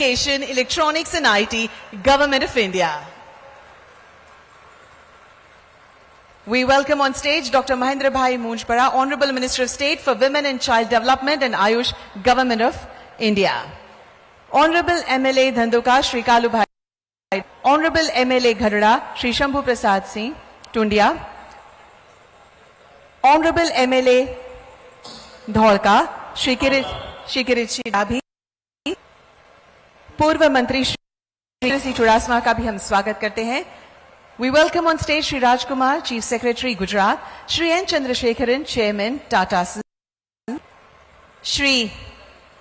Communication, Electronics and IT, Government of India. We welcome on stage Dr. Mahendra Bhai Moonjpara, Honorable Minister of State for Women and Child Development and Ayush, Government of India. Honorable MLA Dhanduka, Shri Kalu Bhai. Honorable MLA Ghadada, Shri Shambhu Prasad Singh, Tundia. Honorable MLA Dholka, Shri Kirit Dabhi. पूर्व मंत्री श्री चुड़ासमा का भी हम स्वागत करते हैं. We welcome on stage Shri Rajkumar, Chief Secretary Gujarat, Shri N. Chandrasekharan, Chairman Tata, Shri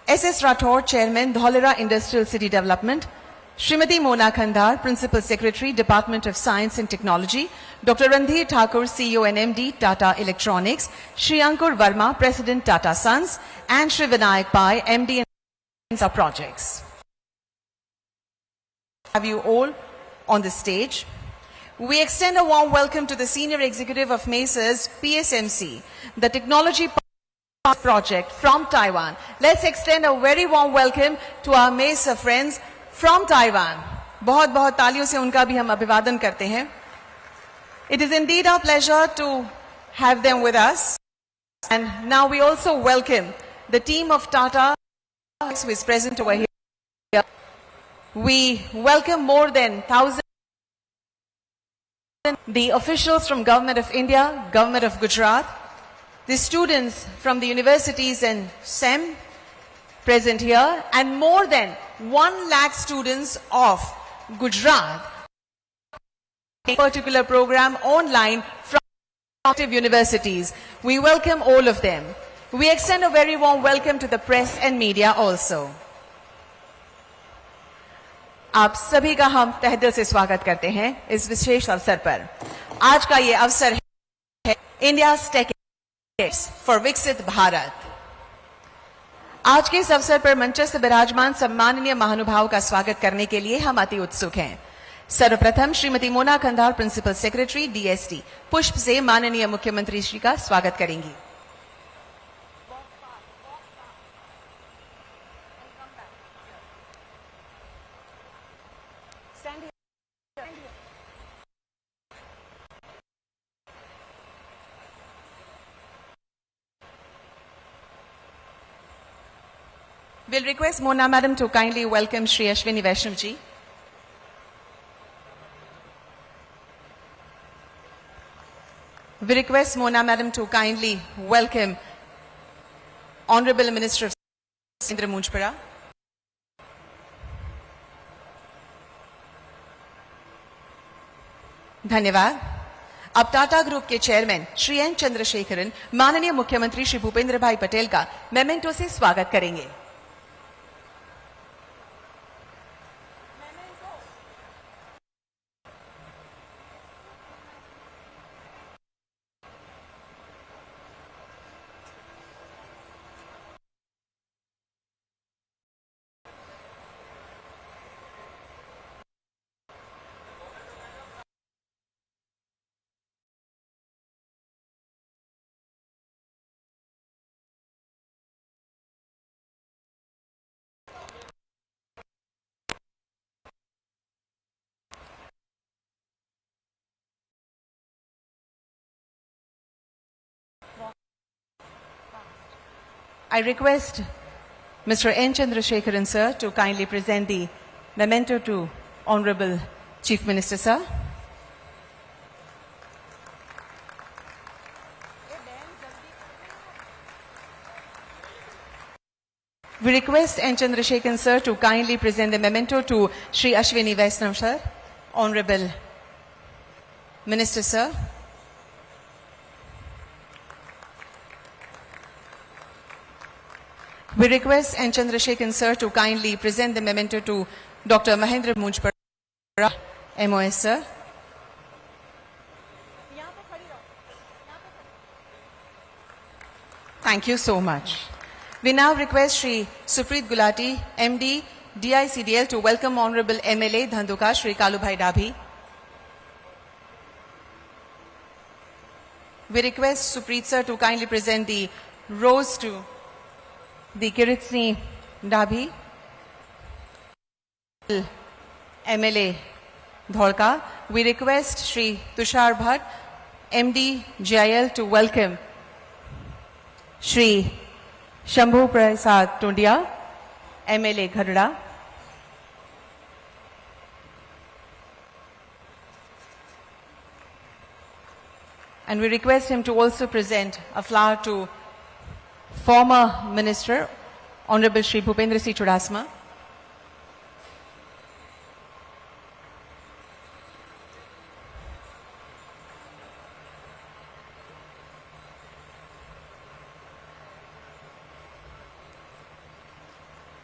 S.S. Rathore, Chairman Dholera Industrial City Development, Srimati Mona Khandar, Principal Secretary Department of Science and Technology, Dr. Randhir Thakur, CEO and MD Tata Electronics, Shri Ankur Verma, President Tata Sons, and Shri Vinayak Pai, MD and Projects. Have you all on the stage. We extend a warm welcome to the Senior Executive of Messrs PSMC, the Technology Project from Taiwan. Let's extend a very warm welcome to our Mesa friends from Taiwan. बहुत बहुत तालियों से उनका भी हम अभिवादन करते हैं. It is indeed our pleasure to have them with us. And now we also welcome the team of Tata who is present over here. We welcome more than 1,000 the officials from Government of India, Government of Gujarat, the students from the universities and SEM present here, and more than 1 lakh students of Gujarat a particular program online from active universities. We welcome all of them. We extend a very warm welcome to the press and media also. आप सभी का हम तहे दिल से स्वागत करते हैं इस विशेष अवसर पर. आज का ये अवसर है इंडिया टेक फॉर विकसित भारत. आज के इस अवसर पर मंचस्थ विराजमान सम्माननीय महानुभाव का स्वागत करने के लिए हम अति उत्सुक हैं. सर्वप्रथम Shrimati Mona Khandar, principal secretary DST, पुष्प से माननीय मुख्यमंत्री श्री का स्वागत करेंगी. We'll request Mona Madam to kindly welcome Shri Ashwini Vaishnav ji. We request Mona Madam to kindly welcome Honorable Minister of State Moonjpara. धन्यवाद. अब टाटा ग्रुप के चेयरमैन श्री एन चंद्रशेखरन माननीय मुख्यमंत्री श्री भूपेंद्र भाई पटेल का मेमेंटो से स्वागत करेंगे. I request Mr. N. Chandrasekharan sir to kindly present the memento to Honorable Chief Minister sir. We request N. Chandrasekharan sir to kindly present the memento to Shri Ashwini Vaishnav sir. Honorable Minister sir. We request N. Chandrasekharan sir to kindly present the memento to Dr. Mahendra Moonjpara, MOS sir. Thank you so much. We now request Shri Supreet Gulati, MD, DICDL to welcome Honorable MLA Dhanduka, Shri Kalu Bhai Dabhi. We request Supreet sir to kindly present the rose to the Kirit Singh Dabhi. MLA Dholka, we request Shri Tushar Bhatt, MD GIL, to welcome Shri Shambhu Prasad Tundia, MLA Ghadda. And we request him to also present a flower to former Minister, Honorable Shri Bhupendra Singh Chudasama.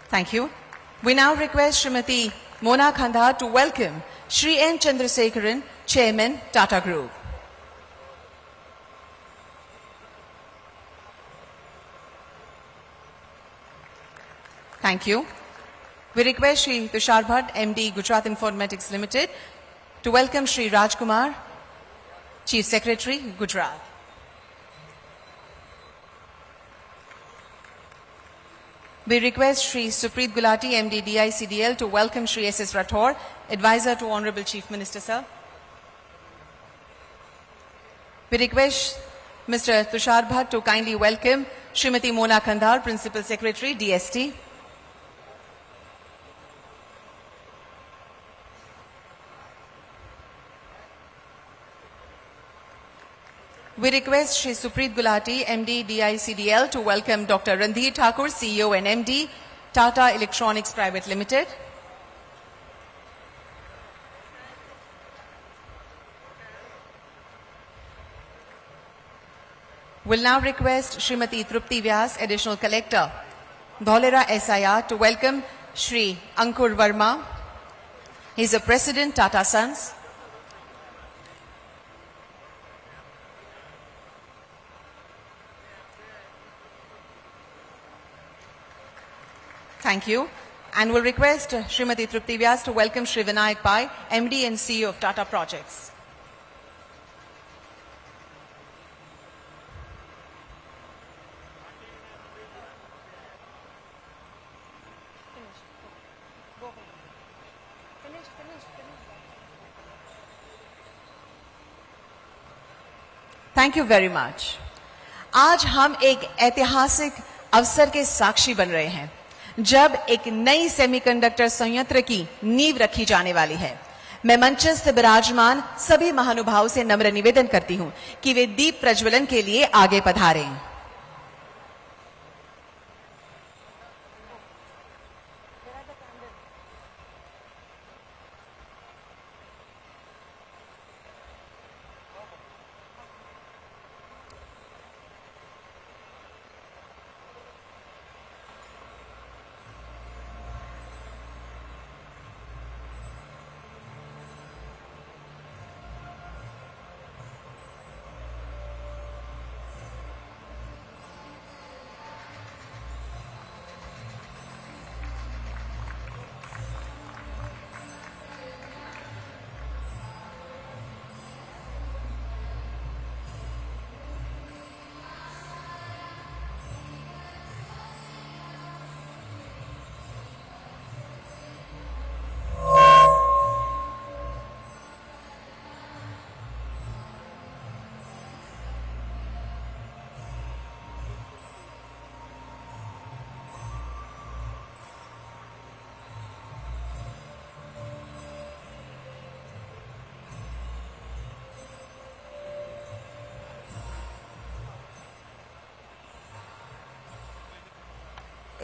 Thank you. We now request Srimati Mona Khandar to welcome Shri N. Chandrasekharan, Chairman, Tata Group. Thank you. We request Shri Tushar Bhatt, MD, Gujarat Informatics Limited, to welcome Shri Rajkumar, Chief Secretary, Gujarat. We request Shri Supreet Gulati, MD, DICDL, to welcome Shri S.S. Rathore, Advisor to Honorable Chief Minister, sir. We request Mr. Tushar Bhatt to kindly welcome Srimati Mona Khandar, Principal Secretary, DST. We request Shri Supreet Gulati, MD, DICDL, to welcome Dr. Randhir Thakur, CEO and MD, Tata Electronics Private Limited. We'll now request Srimati Trupti Vyas, Additional Collector, Dholera SIR, to welcome Shri Ankur Verma. He's the President, Tata Sons. Thank you. And we'll request Srimati Trupti Vyas to welcome Shri Vinayak Pai, MD and CEO of Tata Projects. Thank you very much. आज हम एक ऐतिहासिक अवसर के साक्षी बन रहे हैं जब एक नई सेमीकंडक्टर संयंत्र की नींव रखी जाने वाली है। मैं मंचस्थ विराजमान सभी महानुभावों से नम्र निवेदन करती हूं कि वे दीप प्रज्वलन के लिए आगे पधारें।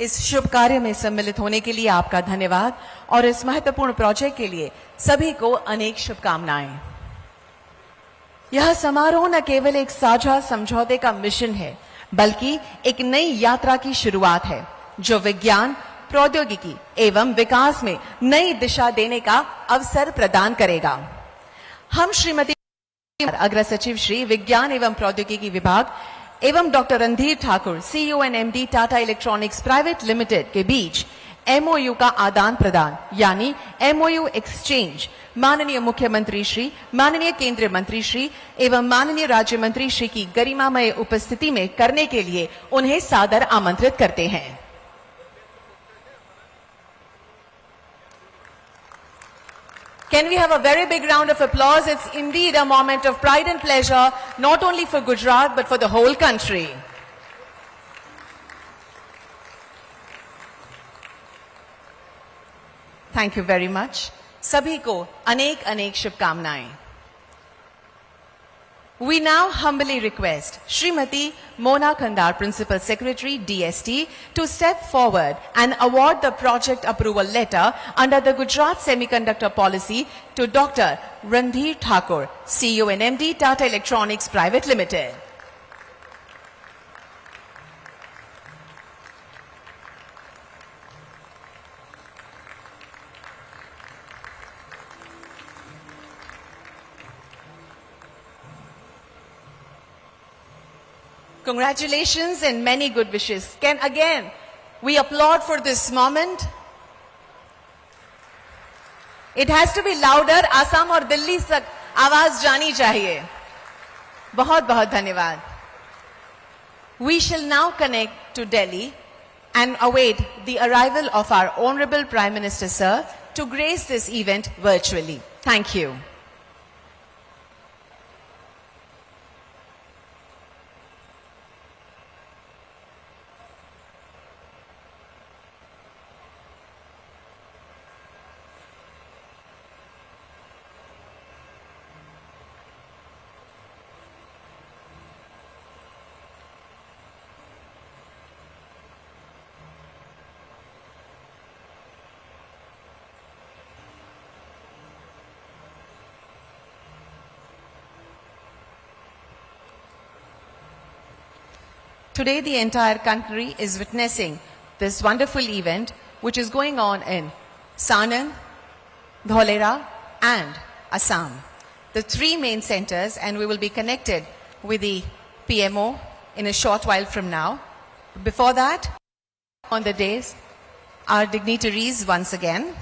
इस शुभ कार्य में सम्मिलित होने के लिए आपका धन्यवाद और इस महत्वपूर्ण प्रोजेक्ट के लिए सभी को अनेक शुभकामनाएं। यह समारोह न केवल एक साझा समझौते का मिशन है बल्कि एक नई यात्रा की शुरुआत है जो विज्ञान, प्रौद्योगिकी एवं विकास में नई दिशा देने का अवसर प्रदान करेगा। हम श्रीमती अग्र सचिव श्री विज्ञान एवं प्रौद्योगिकी विभाग एवं doctor Randhir Thakur, CEO and MD Tata electronics private limited के बीच एमओयू का आदान प्रदान यानी एमओयू एक्सचेंज माननीय मुख्यमंत्री श्री, माननीय केंद्रीय मंत्री श्री एवं माननीय राज्य मंत्री श्री की गरिमामय उपस्थिति में करने के लिए उन्हें सादर आमंत्रित करते हैं। Can we have a very big round of applause? It's indeed a moment of pride and pleasure, not only for Gujarat, but for the whole country. Thank you very much. सभी को अनेक अनेक शुभकामनाएं. We now humbly request Srimati Mona Kandar, Principal Secretary, DST, to step forward and award the project approval letter under the Gujarat Semiconductor Policy to Dr. Randhir Thakur, CEO and MD, Tata Electronics Private Limited. Congratulations and many good wishes. Can again we applaud for this moment? It has to be louder. Assam और दिल्ली तक आवाज जानी चाहिए. बहुत बहुत धन्यवाद. We shall now connect to Delhi and await the arrival of our Honorable Prime Minister Sir to grace this event virtually. Thank you. Today, the entire country is witnessing this wonderful event, which is going on in Sanand, Dholera, and Assam, the three main centers, and we will be connected with the PMO in a short while from now. Before that, on the days, our dignitaries once again,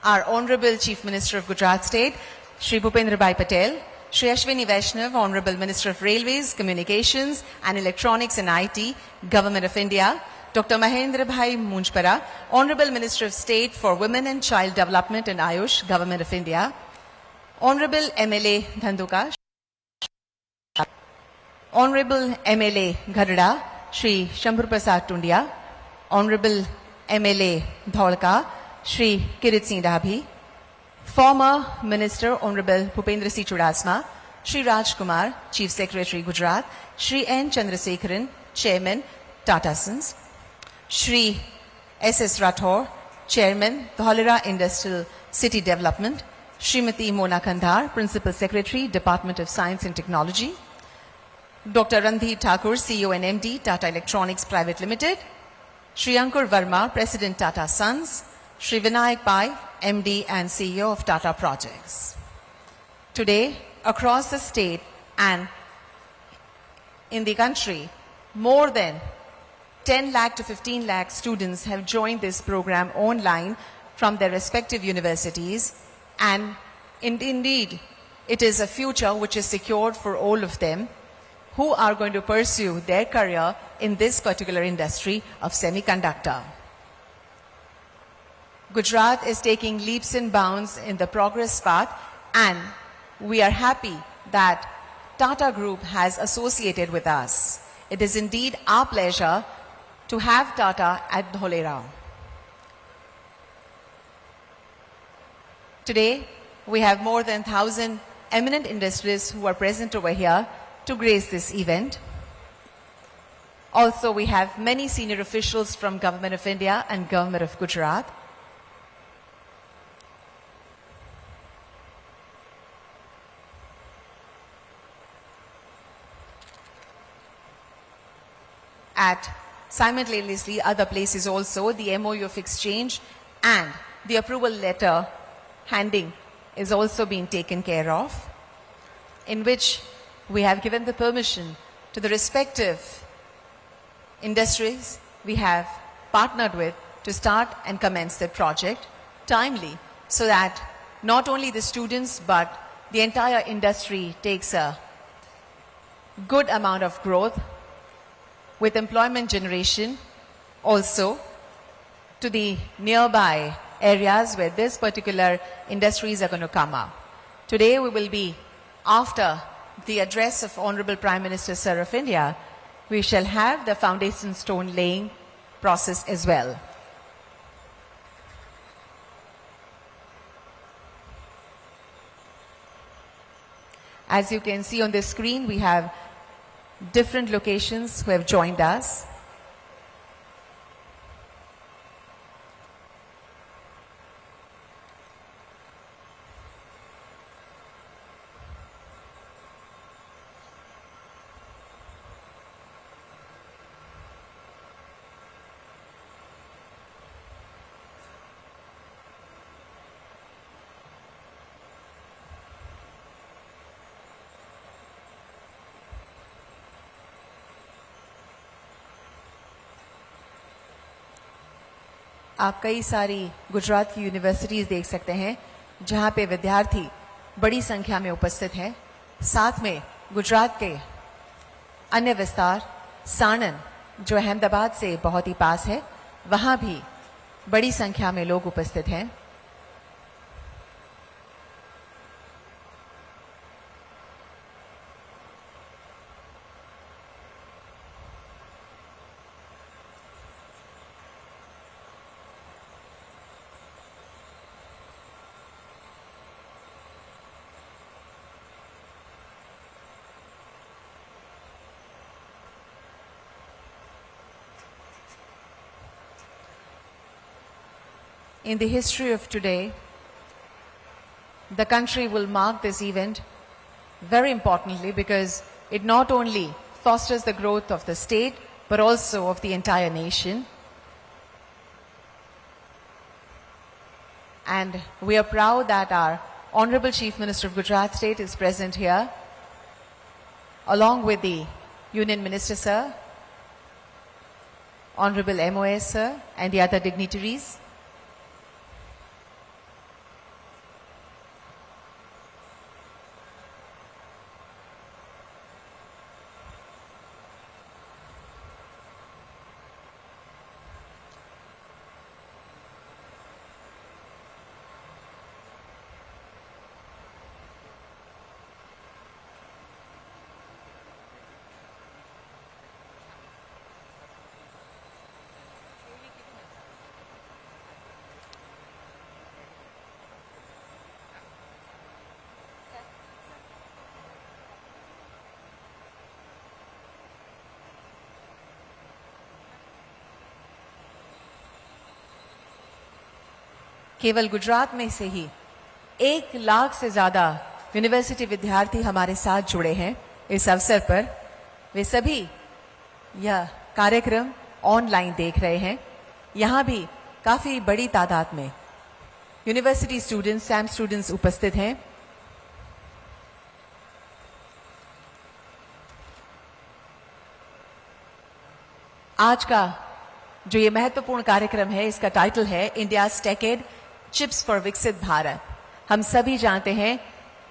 our Honorable Chief Minister of Gujarat State, Shri Bhupendra Bhai Patel, Shri Ashwini Vaishnav, Honorable Minister of Railways, Communications and Electronics and IT, Government of India, Dr. Mahendra Bhai Munjpara, Honorable Minister of State for Women and Child Development and Ayush, Government of India, Honorable MLA Dhanduka, Honorable MLA Ghadda, Shri Shambhur Prasad Tundia, Honorable MLA Dholka, Shri Kirit Singh Dabhi, former Minister Honorable Bhupendra C. Chudasma, Shri Raj Kumar, Chief Secretary Gujarat, Shri N. Chandrasekharan, Chairman Tata Sons, Shri S.S. Rathore, Chairman Dholera Industrial City Development, Srimati Mona Kandar, Principal Secretary, Department of Science and Technology, Dr. Randhir Thakur, CEO and MD, Tata Electronics Private Limited, Shri Ankur Verma, President Tata Sons, Shri Vinayak Pai, MD and CEO of Tata Projects. Today, across the state and in the country, more than 10 lakh to 15 lakh students have joined this program online from their respective universities, and indeed, it is a future which is secured for all of them who are going to pursue their career in this particular industry of semiconductor. Gujarat is taking leaps and bounds in the progress path, and we are happy that Tata Group has associated with us. It is indeed our pleasure to have Tata at Dholera. Today, we have more than 1,000 eminent industrialists who are present over here to grace this event. Also, we have many senior officials from Government of India and Government of Gujarat. At simultaneously other places also, the MOU of exchange and the approval letter handing is also being taken care of, in which we have given the permission to the respective industries we have partnered with to start and commence their project timely, so that not only the students but the entire industry takes a good amount of growth with employment generation also to the nearby areas where this particular industries are going to come up. Today we will be, after the address of Honorable Prime Minister Sir of India, we shall have the foundation stone laying process as well. As you can see on the screen, we have different locations who have joined us. आप कई सारी गुजरात की universities देख सकते हैं जहां पे विद्यार्थी बड़ी संख्या में उपस्थित हैं। साथ में गुजरात के अन्य विस्तार साणन, जो अहमदाबाद से बहुत ही पास है, वहां भी बड़ी संख्या में लोग उपस्थित हैं। In the history of today, the country will mark this event very importantly because it not only fosters the growth of the state but also of the entire nation. And we are proud that our Honorable Chief Minister of Gujarat State is present here, along with the Union Minister Sir, Honorable MOS Sir, and the other dignitaries. केवल गुजरात में से ही 1 लाख से ज्यादा university विद्यार्थी हमारे साथ जुड़े हैं इस अवसर पर। वे सभी यह कार्यक्रम ऑनलाइन देख रहे हैं। यहाँ भी काफी बड़ी तादाद में यूनिवर्सिटी स्टूडेंट्स, सैम स्टूडेंट्स उपस्थित हैं। आज का जो ये महत्वपूर्ण कार्यक्रम है, इसका टाइटल है इंडिया टेकेड चिप्स फॉर विकसित भारत। हम सभी जानते हैं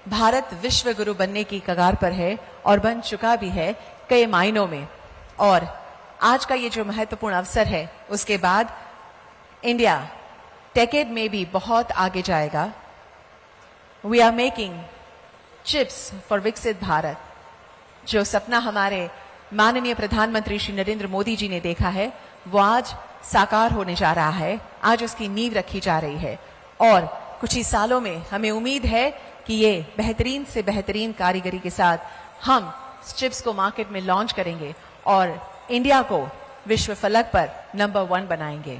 भारत विश्व गुरु बनने की कगार पर है और बन चुका भी है कई मायनों में। और आज का ये जो महत्वपूर्ण अवसर है, उसके बाद इंडिया टेकेड में भी बहुत आगे जाएगा। We are making chips for विकसित भारत। जो सपना हमारे माननीय प्रधानमंत्री श्री नरेंद्र मोदी जी ने देखा है, वो आज साकार होने जा रहा है। आज उसकी नींव रखी जा रही है और कुछ ही सालों में हमें उम्मीद है कि ये बेहतरीन से बेहतरीन कारीगरी के साथ हम चिप्स को मार्केट में लॉन्च करेंगे और इंडिया को विश्व फलक पर नंबर 1 बनाएंगे।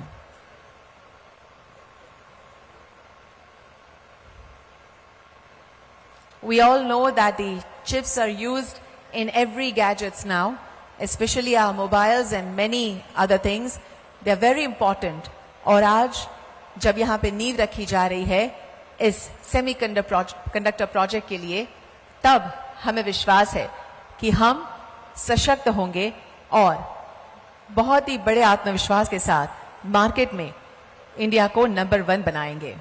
We all know that the chips are used in every gadgets now, especially our mobiles and many other things. They are very important. और आज जब यहाँ पे नींव रखी जा रही है इस सेमीकंडक्टर प्रोजेक्ट के लिए, तब हमें विश्वास है कि हम सशक्त होंगे और बहुत ही बड़े आत्मविश्वास के साथ मार्केट में इंडिया को नंबर 1 बनाएंगे।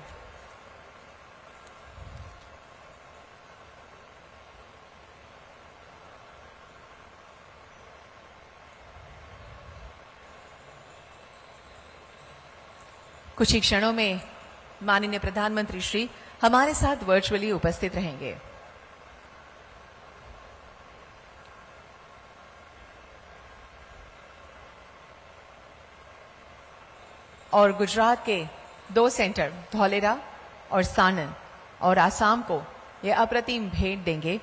कुछ ही क्षणों में माननीय प्रधानमंत्री श्री हमारे साथ वर्चुअली उपस्थित रहेंगे। और गुजरात के 2 सेंटर धौलेरा और सानन और आसाम को ये अप्रतिम भेंट देंगे।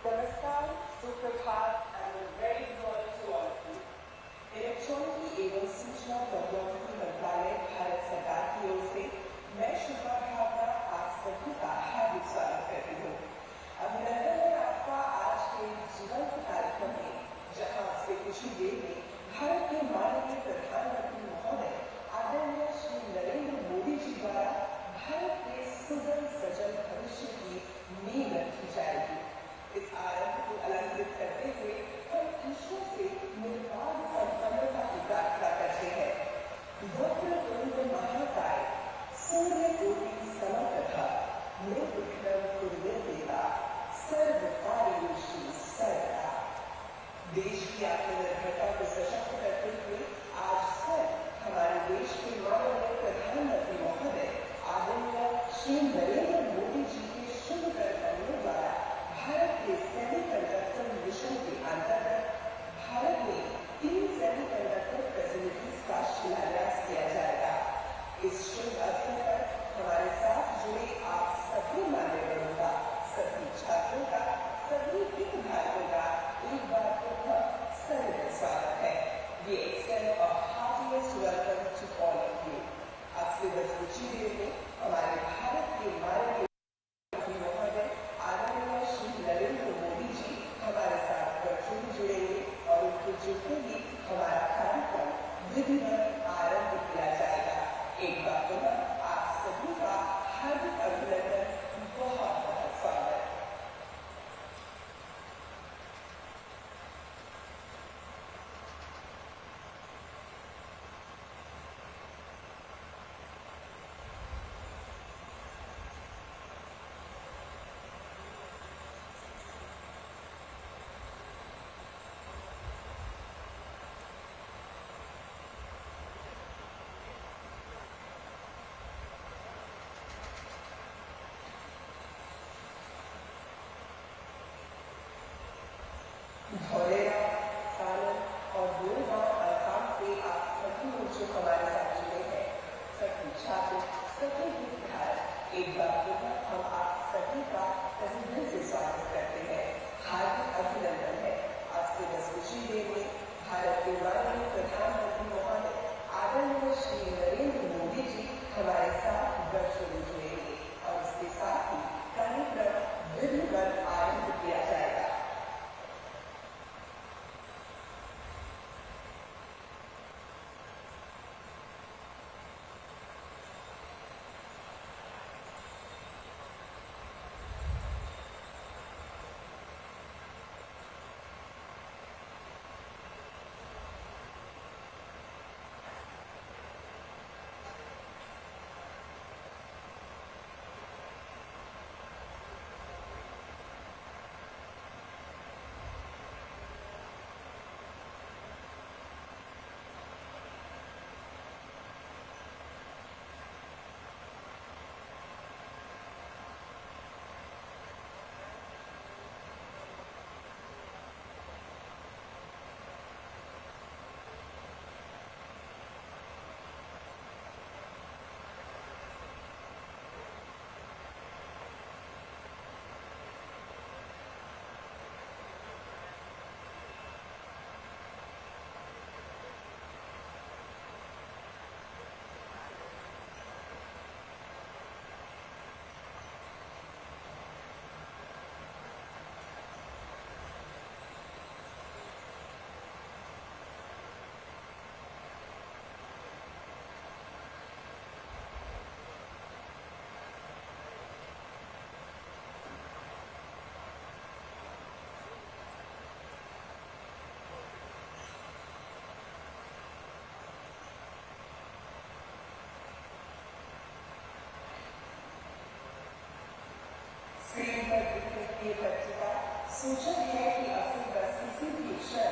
नमस्कार, सुप्रभात and a very good morning to all of you. इलेक्ट्रॉनिकी एवं सूचना प्रौद्योगिकी मंत्रालय भारत सरकार की ओर से मैं शुभा भावना आप सभी का हार्दिक स्वागत करती हूँ। अभिनंदन है आपका आज के जीवंत कार्यक्रम में, जहाँ से कुछ ही देर में भारत के माननीय प्रधानमंत्री महोदय आदरणीय श्री नरेंद्र मोदी जी द्वारा भारत के सुगम सजल भविष्य की नींव रखी जाएगी। इस आरंभ को अलंकृत करते हुए हम ईश्वर से निर्बाध संपन्नता की प्रार्थना करते हैं। वक्रतुंड महाकाय सूर्य कोटि समप्रभा निर्विघ्नं कुरु देवा सर्वकार्येषु सर्वदा। देश की आत्मनिर्भरता को सशक्त करते हुए आज सर हमारे देश के माननीय प्रधानमंत्री महोदय आदरणीय श्री नरेंद्र मोदी जी के शुभ कर्तव्यों द्वारा भारत के सेमीकंडक्टर मिशन के अंतर्गत भारत में 3 सेमीकंडक्टर फैसिलिटीज का शिलान्यास किया जाएगा। इस शुभ अवसर पर हमारे साथ जुड़े आप सभी मान्यवरों का, सभी छात्रों का, सभी हितधारकों का एक बार पुनः सदैव स्वागत है। We extend a heartiest welcome to all of you। आज से बस कुछ ही देर में हमारे भारत के माननीय जुड़ते ही हमारा कार्यक्रम विधिवत आरंभ किया जाएगा। एक बार पुनः आप सभी का हार्दिक अभिनंदन, बहुत बहुत स्वागत। धौलेरा, सालन और गोरगांव आसाम से आप सभी लोग जो हमारे साथ जुड़े हैं, सभी छात्र, सभी हितधारक, एक बार पुनः हम आप सभी का तहे दिल से स्वागत करते हैं। हार्दिक अभिनंदन है। आज से बस कुछ ही देर में भारत के माननीय प्रधानमंत्री महोदय आदरणीय श्री नरेंद्र मोदी जी हमारे साथ वर्चुअली जुड़ेंगे और उसके साथ ही कार्यक्रम विधिवत आरंभ किया जाएगा। ये पत्रिका सूचक है कि अब से बस किसी भी क्षण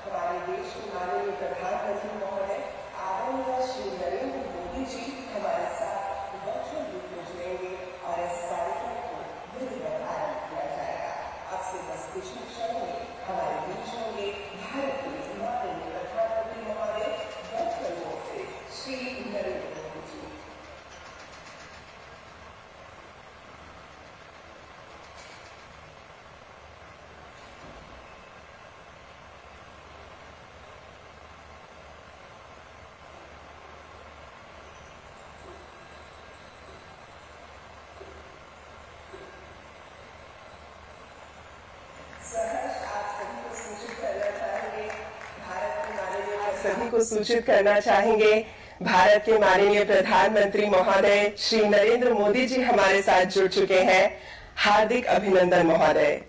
हमारे देश के माननीय प्रधानमंत्री महोदय आदरणीय श्री नरेंद्र मोदी जी हमारे साथ वर्चुअल रूप में जुड़ेंगे और इस कार्यक्रम को विधिवत आरंभ किया जाएगा। अब से बस कुछ ही क्षण में हमारे बीच होंगे भारत के माननीय प्रधानमंत्री महोदय वर्चुअल रूप से श्री नरेंद्र मोदी जी। सभी को सूचित करना चाहेंगे भारत के माननीय प्रधानमंत्री महोदय श्री नरेंद्र मोदी जी हमारे साथ जुड़ चुके हैं। हार्दिक अभिनंदन महोदय।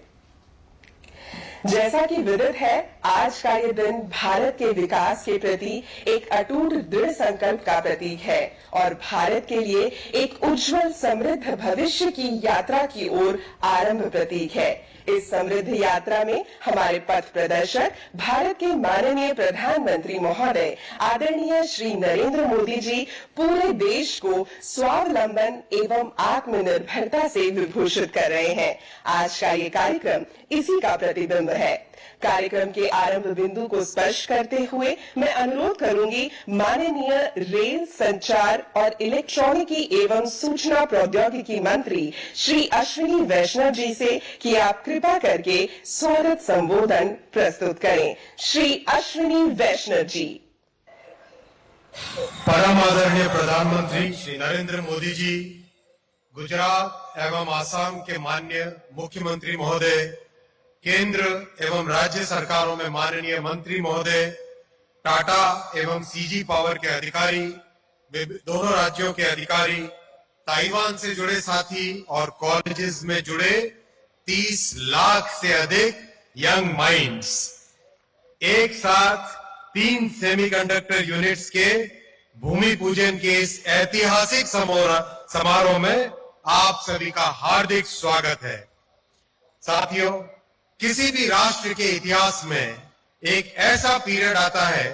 जैसा कि विदित है, आज का ये दिन भारत के विकास के प्रति एक अटूट दृढ़ संकल्प का प्रतीक है और भारत के लिए एक उज्जवल समृद्ध भविष्य की यात्रा की ओर आरंभ प्रतीक है। इस समृद्ध यात्रा में हमारे पथ प्रदर्शक भारत के माननीय प्रधानमंत्री महोदय आदरणीय श्री नरेंद्र मोदी जी पूरे देश को स्वावलंबन एवं आत्मनिर्भरता से विभूषित कर रहे हैं। आज का ये कार्यक्रम इसी का प्रतिबिंब है। कार्यक्रम के आरंभ बिंदु को स्पर्श करते हुए मैं अनुरोध करूंगी माननीय रेल संचार और इलेक्ट्रॉनिकी एवं सूचना प्रौद्योगिकी मंत्री श्री अश्विनी वैष्णव जी से कि आप कृपा करके स्वागत संबोधन प्रस्तुत करें। श्री अश्विनी वैष्णव जी। परम आदरणीय प्रधानमंत्री श्री नरेंद्र मोदी जी, गुजरात एवं आसाम के माननीय मुख्यमंत्री महोदय, केंद्र एवं राज्य सरकारों में माननीय मंत्री महोदय, टाटा एवं सीजी पावर के अधिकारी, दोनों राज्यों के अधिकारी, ताइवान से जुड़े साथी और कॉलेजेस में जुड़े 30 लाख से अधिक यंग माइंड्स, एक साथ 3 सेमीकंडक्टर यूनिट्स के भूमि पूजन के इस ऐतिहासिक समारोह में आप सभी का हार्दिक स्वागत है। साथियों, किसी भी राष्ट्र के इतिहास में एक ऐसा पीरियड आता है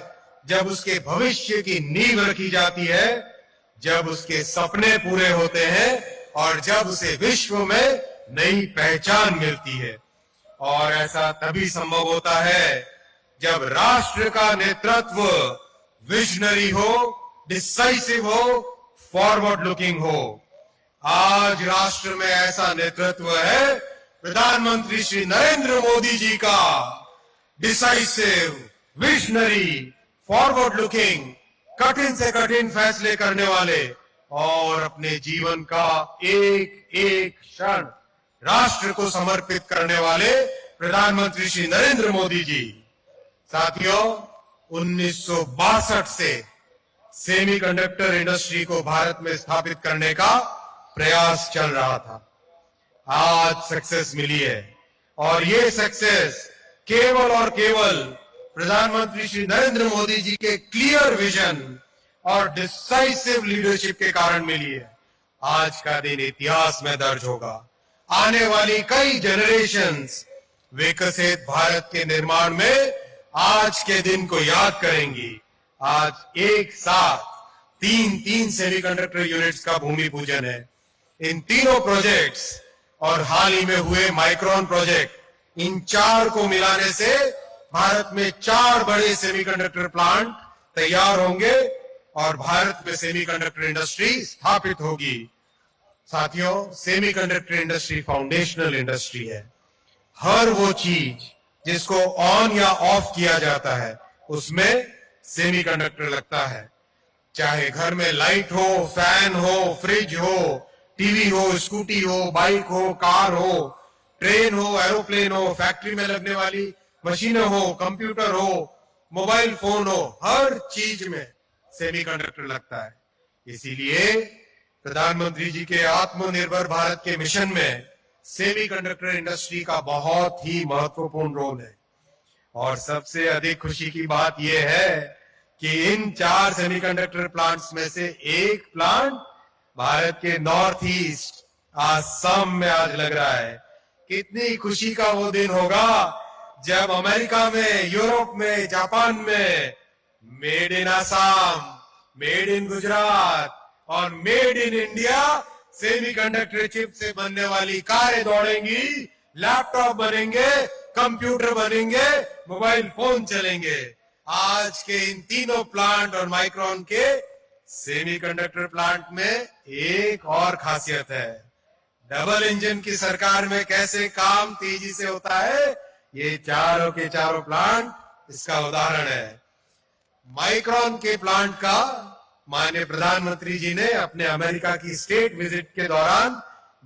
जब उसके भविष्य की नींव रखी जाती है, जब उसके सपने पूरे होते हैं और जब उसे विश्व में नई पहचान मिलती है। और ऐसा तभी संभव होता है जब राष्ट्र का नेतृत्व विजनरी हो, डिसाइसिव हो, फॉरवर्ड लुकिंग हो। आज राष्ट्र में ऐसा नेतृत्व है प्रधानमंत्री श्री नरेंद्र मोदी जी का, डिसाइसिव, विजनरी, फॉरवर्ड लुकिंग, कठिन से कठिन फैसले करने वाले और अपने जीवन का एक एक क्षण राष्ट्र को समर्पित करने वाले प्रधानमंत्री श्री नरेंद्र मोदी जी। साथियों, 1962 से सेमीकंडक्टर इंडस्ट्री को भारत में स्थापित करने का प्रयास चल रहा था। आज सक्सेस मिली है और ये सक्सेस केवल और केवल प्रधानमंत्री श्री नरेंद्र मोदी जी के क्लियर विजन और डिसाइसिव लीडरशिप के कारण मिली है। आज का दिन इतिहास में दर्ज होगा। आने वाली कई जनरेशंस विकसित भारत के निर्माण में आज के दिन को याद करेंगी। आज एक साथ 3 सेमीकंडक्टर यूनिट्स का भूमि पूजन है। इन तीनों प्रोजेक्ट्स और हाल ही में हुए माइक्रोन प्रोजेक्ट, इन 4 को मिलाने से भारत में 4 बड़े सेमीकंडक्टर प्लांट तैयार होंगे और भारत में सेमीकंडक्टर इंडस्ट्री स्थापित होगी। साथियों, सेमीकंडक्टर इंडस्ट्री फाउंडेशनल इंडस्ट्री है। हर वो चीज जिसको ऑन या ऑफ किया जाता है उसमें सेमीकंडक्टर लगता है। चाहे घर में लाइट हो, फैन हो, फ्रिज हो, टीवी हो, स्कूटी हो, बाइक हो, कार हो, ट्रेन हो, एरोप्लेन हो, फैक्ट्री में लगने वाली मशीनें हो, कंप्यूटर हो, मोबाइल फोन हो, हर चीज में सेमीकंडक्टर लगता है। इसीलिए प्रधानमंत्री जी के आत्मनिर्भर भारत के मिशन में सेमीकंडक्टर इंडस्ट्री का बहुत ही महत्वपूर्ण रोल है। और सबसे अधिक खुशी की बात यह है कि इन 4 सेमीकंडक्टर प्लांट्स में से एक प्लांट भारत के नॉर्थ ईस्ट असम में आज लग रहा है। कितनी खुशी का वो दिन होगा जब अमेरिका में, यूरोप में, जापान में made in Assam, made in Gujarat और made in India semiconductor chip से बनने वाली कारें दौड़ेंगी, लैपटॉप बनेंगे, कंप्यूटर बनेंगे, मोबाइल फोन चलेंगे। आज के इन तीनों प्लांट और माइक्रोन के सेमीकंडक्टर प्लांट में एक और खासियत है। डबल इंजन की सरकार में कैसे काम तेजी से होता है, ये चारों के चारों प्लांट इसका उदाहरण है। माइक्रोन के प्लांट का माननीय प्रधानमंत्री जी ने अपने अमेरिका की स्टेट विजिट के दौरान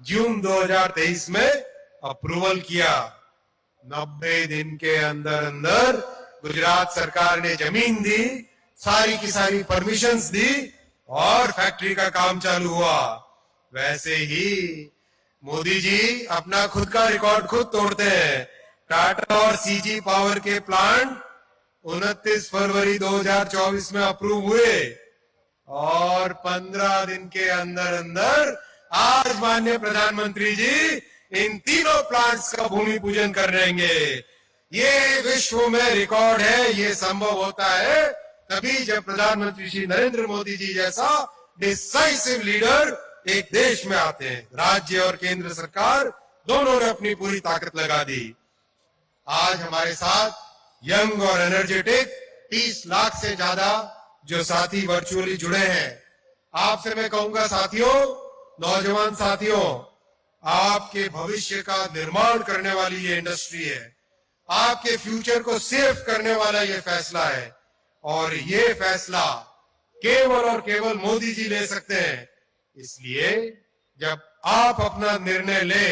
जून 2023 में अप्रूवल किया। 90 दिन के अंदर अंदर गुजरात सरकार ने जमीन दी, सारी की सारी परमिशंस दी और फैक्ट्री का काम चालू हुआ। वैसे ही मोदी जी अपना खुद का रिकॉर्ड खुद तोड़ते हैं। टाटा और सीजी पावर के प्लांट 29 फरवरी 2024 में अप्रूव हुए और 15 दिन के अंदर अंदर आज माननीय प्रधानमंत्री जी इन तीनों प्लांट्स का भूमि पूजन कर रहेंगे। ये विश्व में रिकॉर्ड है। ये संभव होता है तभी जब प्रधानमंत्री श्री नरेंद्र मोदी जी जैसा डिसाइसिव लीडर एक देश में आते हैं। राज्य और केंद्र सरकार दोनों ने अपनी पूरी ताकत लगा दी। आज हमारे साथ यंग और एनर्जेटिक 30 लाख से ज्यादा जो साथी वर्चुअली जुड़े हैं। आपसे मैं कहूंगा साथियों, नौजवान साथियों, आपके भविष्य का निर्माण करने वाली ये इंडस्ट्री है। आपके फ्यूचर को सेव करने वाला ये फैसला है और ये फैसला केवल और केवल मोदी जी ले सकते हैं। इसलिए जब आप अपना निर्णय ले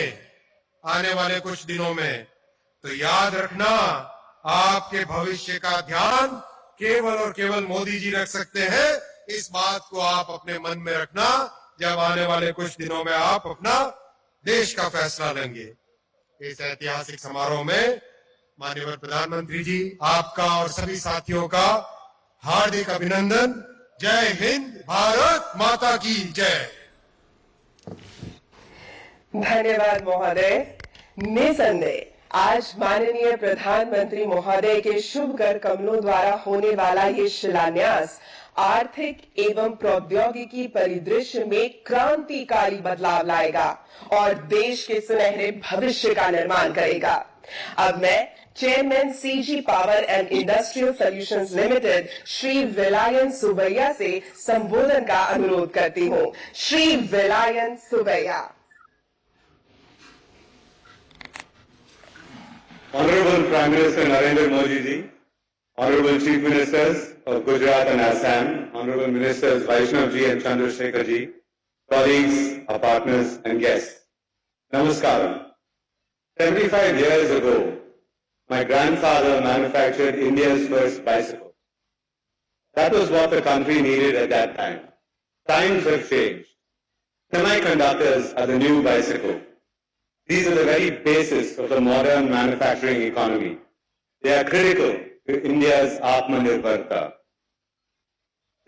आने वाले कुछ दिनों में, तो याद रखना आपके भविष्य का ध्यान केवल और केवल मोदी जी रख सकते हैं। इस बात को आप अपने मन में रखना जब आने वाले कुछ दिनों में आप अपना देश का फैसला लेंगे। इस ऐतिहासिक समारोह में माननीय प्रधानमंत्री जी, आपका और सभी साथियों का हार्दिक अभिनंदन। जय हिंद, भारत माता की जय। धन्यवाद महोदय। निसंदेह आज माननीय प्रधानमंत्री महोदय के शुभ कर कमलों द्वारा होने वाला ये शिलान्यास आर्थिक एवं प्रौद्योगिकी परिदृश्य में क्रांतिकारी बदलाव लाएगा और देश के सुनहरे भविष्य का निर्माण करेगा। अब मैं chairman CG power and industrial solutions limited Shri Vellayan Subbiah से संबोधन का अनुरोध करती हूँ। Shri Vellayan Subbaiah. Honorable Prime Minister Narendra Modi ji, Honorable Chief Ministers of Gujarat and Assam, Honorable Ministers Vaishnav ji and Chandrasekhar ji, colleagues, our partners and guests. Namaskaram. 75 years ago, my grandfather manufactured India's first bicycle. That was what the country needed at that time. Times have changed. Semiconductors are the new bicycle. These are the very basis of the modern manufacturing economy. They are critical to India's Atmanirbharta.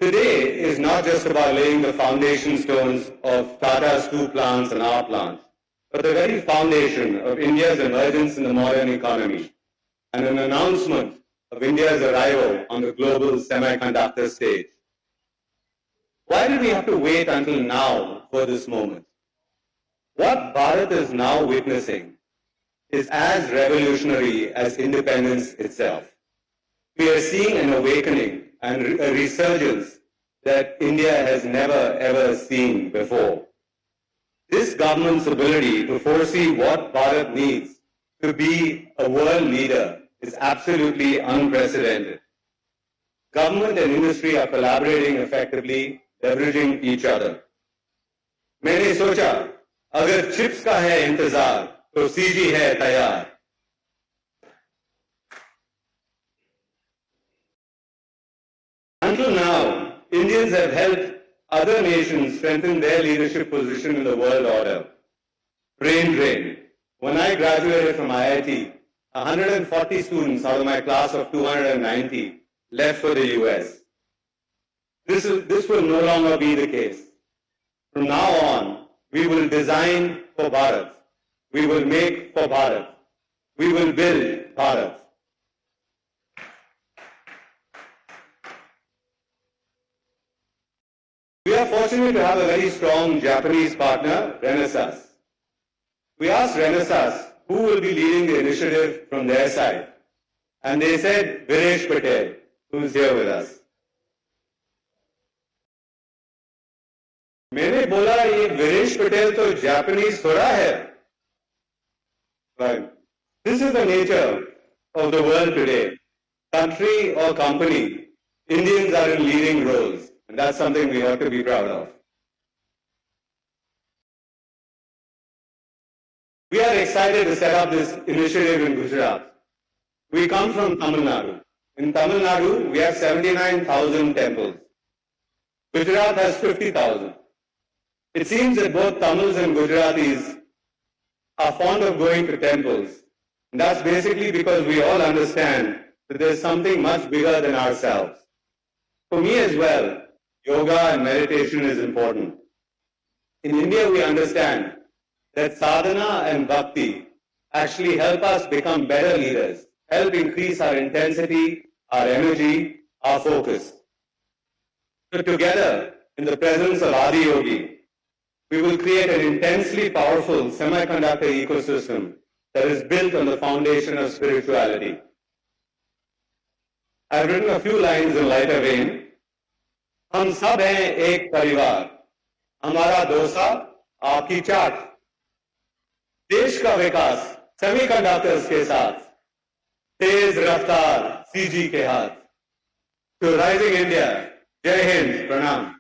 Today is not just about laying the foundation stones of Tata's 2 plants and our plants, but the very foundation of India's emergence in the modern economy and an announcement of India's arrival on the global semiconductor stage. Why did we have to wait until now for this moment? What Bharat is now witnessing is as revolutionary as independence itself. We are seeing an awakening and a resurgence that India has never ever seen before. This government's ability to foresee what Bharat needs to be a world leader is absolutely unprecedented. Government and industry are collaborating effectively, leveraging each other. मैंने सोचा अगर chips का है इंतजार तो CG है तैयार। Until now, Indians have helped other nations strengthen their leadership position in the world order. Brain drain. When I graduated from IIT, 140 students out of my class of 290 left for the US. This will no longer be the case. From now on, we will design for Bharat. We will make for Bharat. We will build Bharat. We are fortunate to have a very strong Japanese partner, Renesas. We asked Renesas who will be leading the initiative from their side. And they said Viresh Patel, who is here with us. मैंने बोला ये विरेश पटेल तो Japanese थोड़ा है. But this is the nature of the world today. Country or company, Indians are in leading roles. And that's something we have to be proud of. We are excited to set up this initiative in Gujarat. We come from Tamil Nadu. In Tamil Nadu, we have 79,000 temples. Gujarat has 50,000. It seems that both Tamils and Gujaratis are fond of going to temples. And that's basically because we all understand that there's something much bigger than ourselves. For me as well, yoga and meditation is important. In India, we understand that sadhana and bhakti actually help us become better leaders, help increase our intensity, our energy, our focus. So together, in the presence of Adi Yogi, we will create an intensely powerful semiconductor ecosystem that is built on the foundation of spirituality. I've written a few lines in lighter vein. हम सब हैं एक परिवार, हमारा डोसा आपकी चाट. देश का विकास semiconductors के साथ, तेज रफ्तार सीजी के हाथ. To rising India, Jai Hind, Pranam.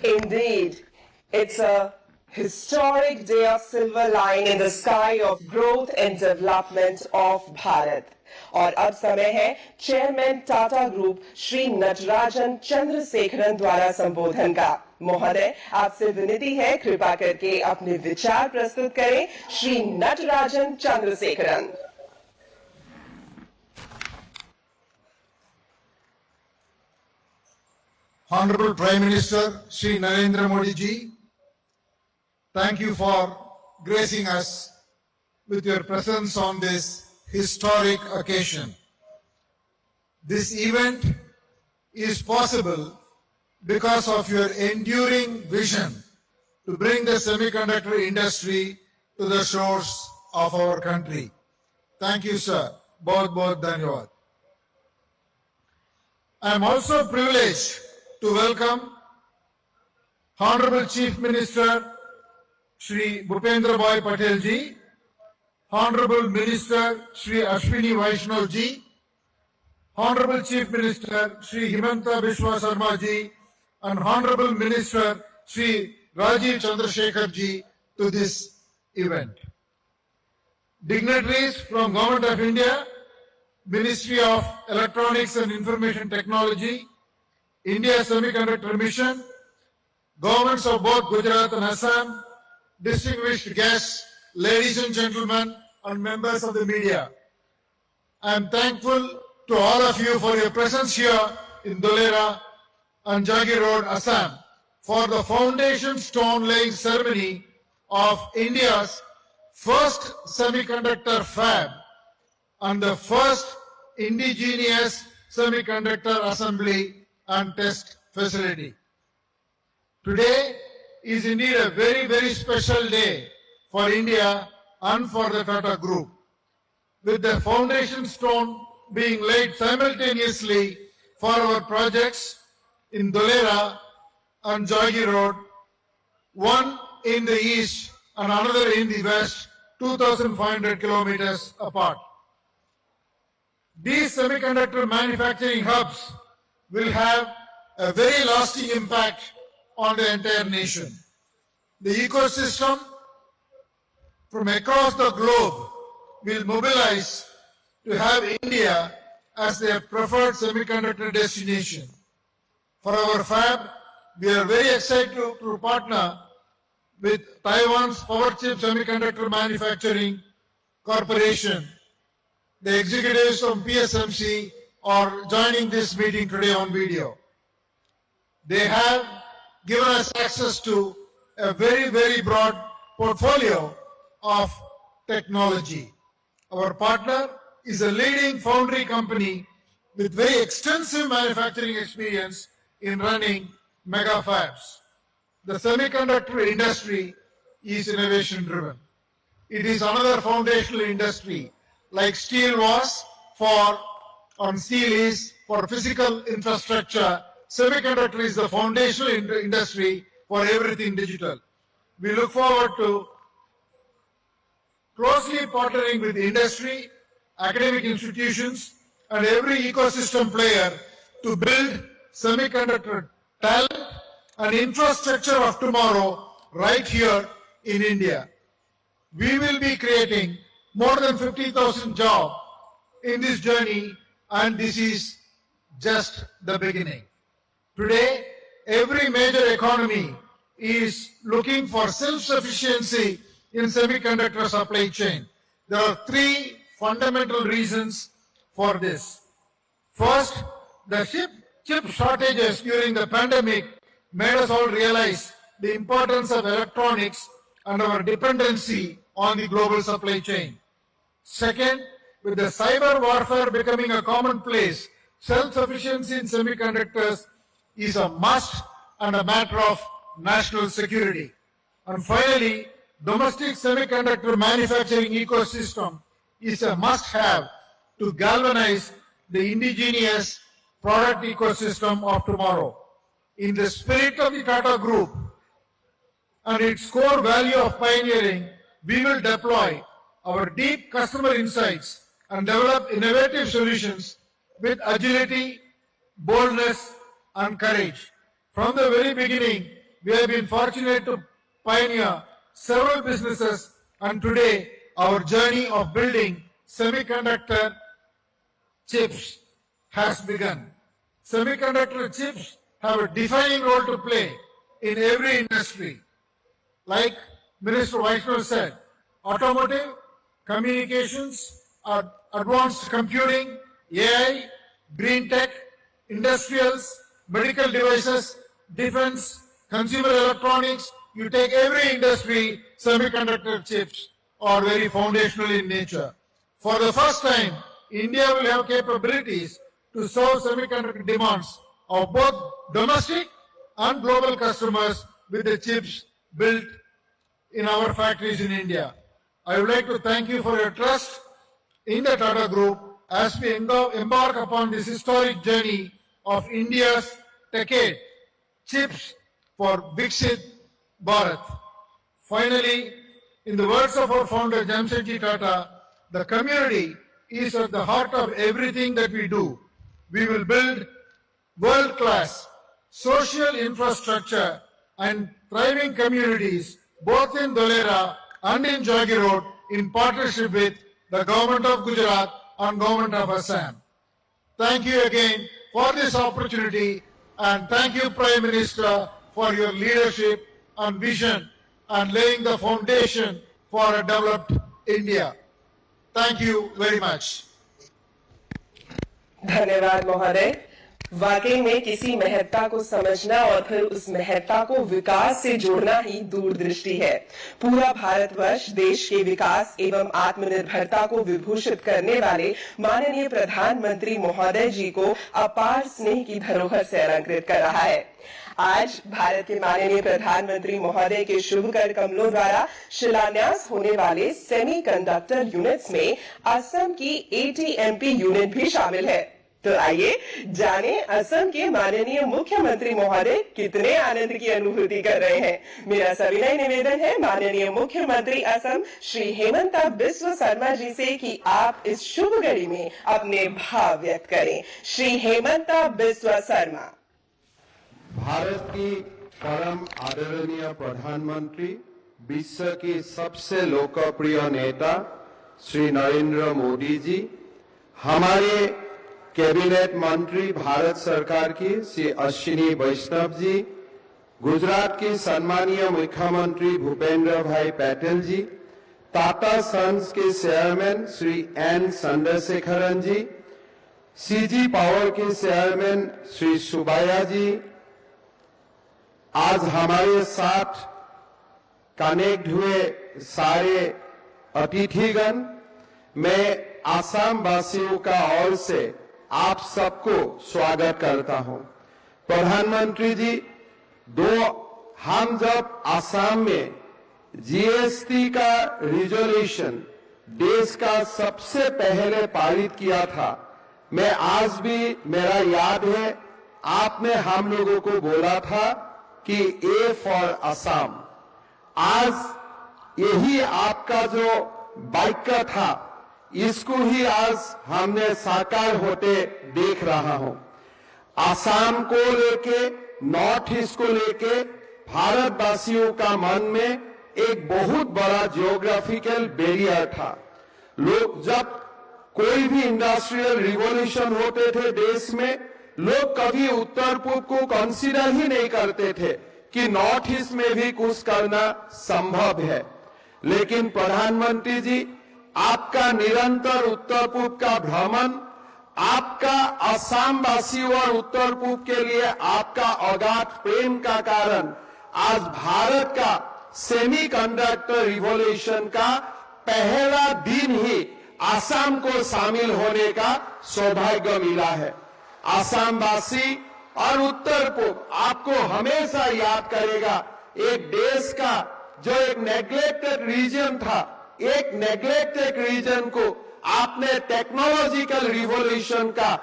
Indeed, it's a historic day of silver line in the sky of growth and development of Bharat. और अब समय है चेयरमैन टाटा ग्रुप श्री नटराजन चंद्रशेखरन द्वारा संबोधन का. महोदय, आपसे विनती है कृपा करके अपने विचार प्रस्तुत करें. Shri Natarajan Chandrasekaran. Honorable Prime Minister Shri Narendra Modi ji, thank you for gracing us with your presence on this historic occasion. This event is possible because of your enduring vision to bring the semiconductor industry to the shores of our country. Thank you, sir. Bahut dhanyawad. I am also privileged to welcome Honorable Chief Minister Shri Bhupendra Bhai Patel ji, Honorable Minister Shri Ashwini Vaishnav ji, Honorable Chief Minister Shri Himanta Biswa Sarma ji, and Honorable Minister Shri Rajiv Chandrasekhar ji to this event. Dignitaries from Government of India, Ministry of Electronics and Information Technology, India Semiconductor Mission, governments of both Gujarat and Assam, distinguished guests, ladies and gentlemen, and members of the media. I am thankful to all of you for your presence here in Dholera and Jagi Road, Assam, for the foundation stone laying ceremony of India's first semiconductor fab and the first indigenous semiconductor assembly and test facility. Today is indeed a very, very special day for India and for the Tata Group, with the foundation stone being laid simultaneously for our projects in Dholera and Jagi Road, one in the east and another in the west, 2,500 kilometers apart. These semiconductor manufacturing hubs will have a very lasting impact on the entire nation. The ecosystem from across the globe will mobilize to have India as their preferred semiconductor destination. For our fab, we are very excited to partner with Taiwan's Power Chip Semiconductor Manufacturing Corporation. The executives from PSMC are joining this meeting today on video. They have given us access to a very, very broad portfolio of technology. Our partner is a leading foundry company with very extensive manufacturing experience in running mega fabs. The semiconductor industry is innovation driven. It is another foundational industry, like steel was steel is for physical infrastructure. Semiconductor is the foundational industry for everything digital. We look forward to closely partnering with industry, academic institutions, and every ecosystem player to build semiconductor talent and infrastructure of tomorrow right here in India. We will be creating more than 50,000 jobs in this journey, and this is just the beginning. Today, every major economy is looking for self-sufficiency in semiconductor supply chain. There are three fundamental reasons for this. First, the chip shortages during the pandemic made us all realize the importance of electronics and our dependency on the global supply chain. Second, with the cyber warfare becoming a commonplace, self-sufficiency in semiconductors is a must and a matter of national security. And finally, domestic semiconductor manufacturing ecosystem is a must-have to galvanize the indigenous product ecosystem of tomorrow. In the spirit of the Tata Group and its core value of pioneering, we will deploy our deep customer insights and develop innovative solutions with agility, boldness, and courage. From the very beginning, we have been fortunate to pioneer several businesses, and today our journey of building semiconductor chips has begun. Semiconductor chips have a defining role to play in every industry. Like Minister Vaishnav said, automotive, communications, advanced computing, AI, green tech, industrials, medical devices, defense, consumer electronics, you take every industry, semiconductor chips are very foundational in nature. For the first time, India will have capabilities to serve semiconductor demands of both domestic and global customers with the chips built in our factories in India. I would like to thank you for your trust in the Tata Group as we embark upon this historic journey of India's decade, chips for Viksit Bharat. Finally, in the words of our founder Jamsetji Tata, the community is at the heart of everything that we do. We will build world-class social infrastructure and thriving communities both in Dholera and in Jagi Road in partnership with the Government of Gujarat and Government of Assam. Thank you again for this opportunity, and thank you, Prime Minister, for your leadership and vision and laying the foundation for a developed India. Thank you very much. धन्यवाद महोदय। वाकई में किसी महत्ता को समझना और फिर उस महत्ता को विकास से जोड़ना ही दूरदृष्टि है। पूरा भारतवर्ष देश के विकास एवं आत्मनिर्भरता को विभूषित करने वाले माननीय प्रधानमंत्री महोदय जी को अपार स्नेह की धरोहर से अलंकृत कर रहा है। आज भारत के माननीय प्रधानमंत्री महोदय के शुभ कर कमलों द्वारा शिलान्यास होने वाले सेमीकंडक्टर यूनिट्स में असम की ATMP यूनिट भी शामिल है। तो आइए जाने असम के माननीय मुख्यमंत्री महोदय कितने आनंद की अनुभूति कर रहे हैं। मेरा सविनय निवेदन है माननीय मुख्यमंत्री असम श्री हेमंता बिस्वा शर्मा जी से कि आप इस शुभ घड़ी में अपने भाव व्यक्त करें। श्री हेमंता बिस्वा शर्मा। भारत की परम आदरणीय प्रधानमंत्री, विश्व के सबसे लोकप्रिय नेता श्री नरेंद्र मोदी जी, हमारे कैबिनेट मंत्री भारत सरकार की श्री अश्विनी वैष्णव जी, गुजरात के सम्मानीय मुख्यमंत्री भूपेंद्र भाई पटेल जी, टाटा सन्स के चेयरमैन श्री एन चंद्रशेखरन जी, CG पावर के चेयरमैन श्री सुबाया जी, आज हमारे साथ कनेक्ट हुए सारे अतिथिगण, मैं आसाम वासियों का ओर से आप सबको स्वागत करता हूं। प्रधानमंत्री जी, हम जब आसाम में जीएसटी का रिजोल्यूशन देश का सबसे पहले पारित किया था, मैं आज भी मेरा याद है, आपने हम लोगों को बोला था कि ए फॉर असम। आज यही आपका जो वाक्य था, इसको ही आज हमने साकार होते देख रहा हूं। आसाम को लेके, नॉर्थ ईस्ट को लेके भारतवासियों का मन में एक बहुत बड़ा जियोग्राफिकल बैरियर था। लोग जब कोई भी इंडस्ट्रियल रिवॉल्यूशन होते थे देश में, लोग कभी उत्तर पूर्व को कंसीडर ही नहीं करते थे कि नॉर्थ ईस्ट में भी कुछ करना संभव है। लेकिन प्रधानमंत्री जी, आपका निरंतर उत्तर पूर्व का भ्रमण, आपका असम वासियों और उत्तर पूर्व के लिए आपका अगाध प्रेम का कारण आज भारत का सेमीकंडक्टर रिवॉल्यूशन का पहला दिन ही असम को शामिल होने का सौभाग्य मिला है। असम वासी और उत्तर पूर्व आपको हमेशा याद करेगा, एक देश का जो एक नेग्लेक्टेड रीजन था, एक नेग्लेक्टेड रीजन को आपने टेक्नोलॉजिकल रिवॉल्यूशन का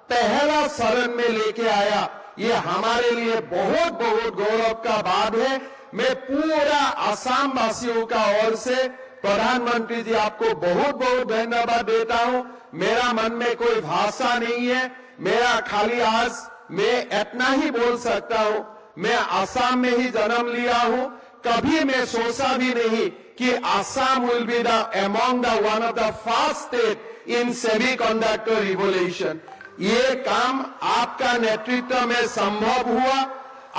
पहला शरण में लेके आया। ये हमारे लिए बहुत बहुत गौरव का बात है। मैं पूरा असम वासियों का ओर से प्रधानमंत्री जी आपको बहुत बहुत धन्यवाद देता हूं। मेरा मन में कोई भाषा नहीं है, मेरा खाली आज मैं इतना ही बोल सकता हूं, मैं असम में ही जन्म लिया हूं। कभी मैं सोचा भी नहीं कि Assam will be the among the one of the first state in semiconductor revolution. ये काम आपका नेतृत्व में संभव हुआ।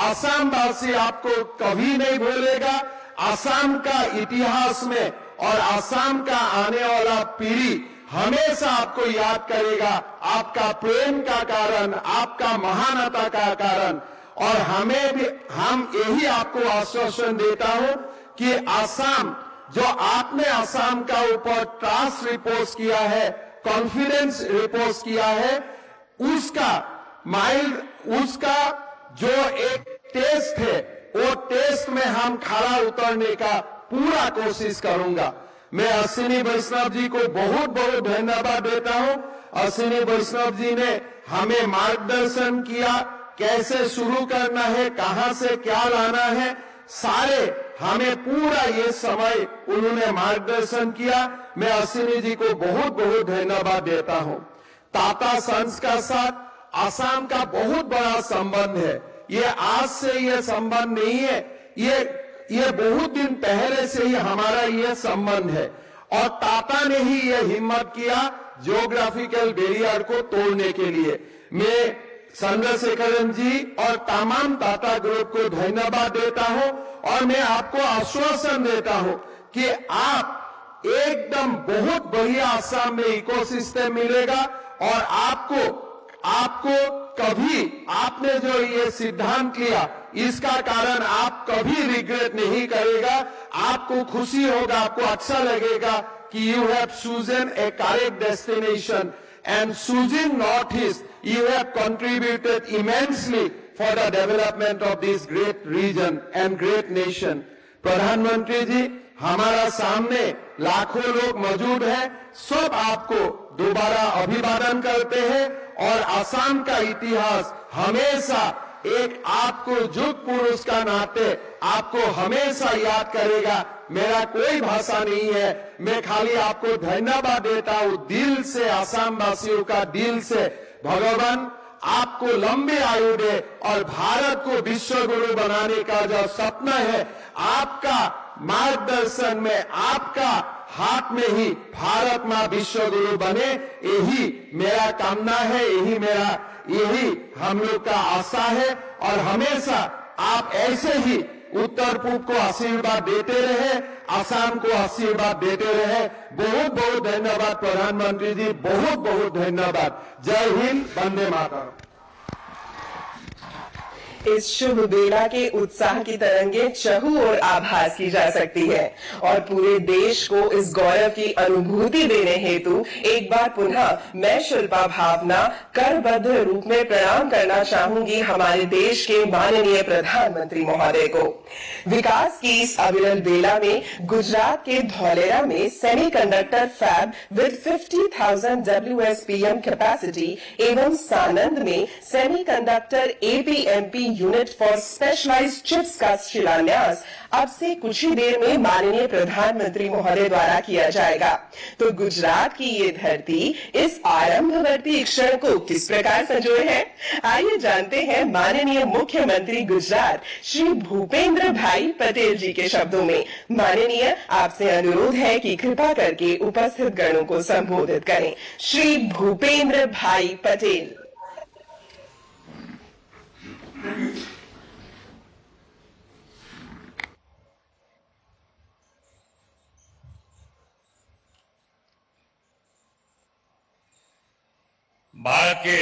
असम वासी आपको कभी नहीं भूलेगा। असम का इतिहास में और असम का आने वाला पीढ़ी हमेशा आपको याद करेगा, आपका प्रेम का कारण, आपका महानता का कारण। और हमें भी, हम यही आपको आश्वासन देता हूं कि असम, जो आपने असम का ऊपर ट्रस्ट रिपोर्ट किया है, कॉन्फिडेंस रिपोर्ट किया है, उसका जो एक टेस्ट है, वो टेस्ट में हम खरा उतरने का पूरा कोशिश करूंगा। मैं अश्विनी वैष्णव जी को बहुत बहुत धन्यवाद देता हूं। अश्विनी वैष्णव जी ने हमें मार्गदर्शन किया, कैसे शुरू करना है, कहां से क्या लाना है, सारे हमें पूरा ये समय उन्होंने मार्गदर्शन किया। मैं अश्विनी जी को बहुत बहुत धन्यवाद देता हूं। टाटा सन्स का साथ असम का बहुत बड़ा संबंध है। ये आज से ये संबंध नहीं है, ये बहुत दिन पहले से ही हमारा ये संबंध है। और टाटा ने ही ये हिम्मत किया जियोग्राफिकल बैरियर को तोड़ने के लिए। मैं चंद्रशेखरन जी और तमाम टाटा ग्रुप को धन्यवाद देता हूं। और मैं आपको आश्वासन देता हूं कि आप एकदम बहुत बढ़िया असम में इकोसिस्टम मिलेगा। और आपको कभी, आपने जो ये सिद्धांत लिया, इसका कारण आप कभी रिग्रेट नहीं करेगा। आपको खुशी होगा, आपको अच्छा लगेगा कि you have chosen A correct destination and choosing north east, you have contributed immensely for the development of this great region and great nation. प्रधानमंत्री जी, हमारा सामने लाखों लोग मौजूद हैं, सब आपको दोबारा अभिवादन करते हैं। और असम का इतिहास हमेशा एक आपको युग पुरुष का नाते आपको हमेशा याद करेगा। मेरा कोई भाषा नहीं है, मैं खाली आपको धन्यवाद देता हूं दिल से, असम वासियों का दिल से। भगवान आपको लंबी आयु दे और भारत को विश्व गुरु बनाने का जो सपना है, आपका मार्गदर्शन में, आपका हाथ में ही भारत मां विश्व गुरु बने, यही मेरा कामना है, यही हम लोग का आशा है। और हमेशा आप ऐसे ही उत्तर पूर्व को आशीर्वाद देते रहे, असम को आशीर्वाद देते रहे। बहुत बहुत धन्यवाद प्रधानमंत्री जी, बहुत बहुत धन्यवाद। जय हिंद, वंदे मातरम। इस शुभ बेला के उत्साह की तरंगे चहु और आभास की जा सकती है और पूरे देश को इस गौरव की अनुभूति देने हेतु एक बार पुनः मैं शिल्पा भावना करबद्ध रूप में प्रणाम करना चाहूंगी हमारे देश के माननीय प्रधानमंत्री महोदय को। विकास की इस अविरल बेला में गुजरात के धौलेरा में semiconductor fab with 50,000 WSPM capacity एवं सानंद में semiconductor APMP unit for specialised chips का शिलान्यास अब से कुछ ही देर में माननीय प्रधानमंत्री महोदय द्वारा किया जाएगा। तो गुजरात की ये धरती इस आरंभवर्ती क्षण को किस प्रकार संजोए है, आइए जानते हैं माननीय मुख्यमंत्री गुजरात श्री भूपेंद्र भाई पटेल जी के शब्दों में। माननीय, आपसे अनुरोध है कि कृपा करके उपस्थित गणों को संबोधित करें। श्री भूपेंद्र भाई पटेल। भारत के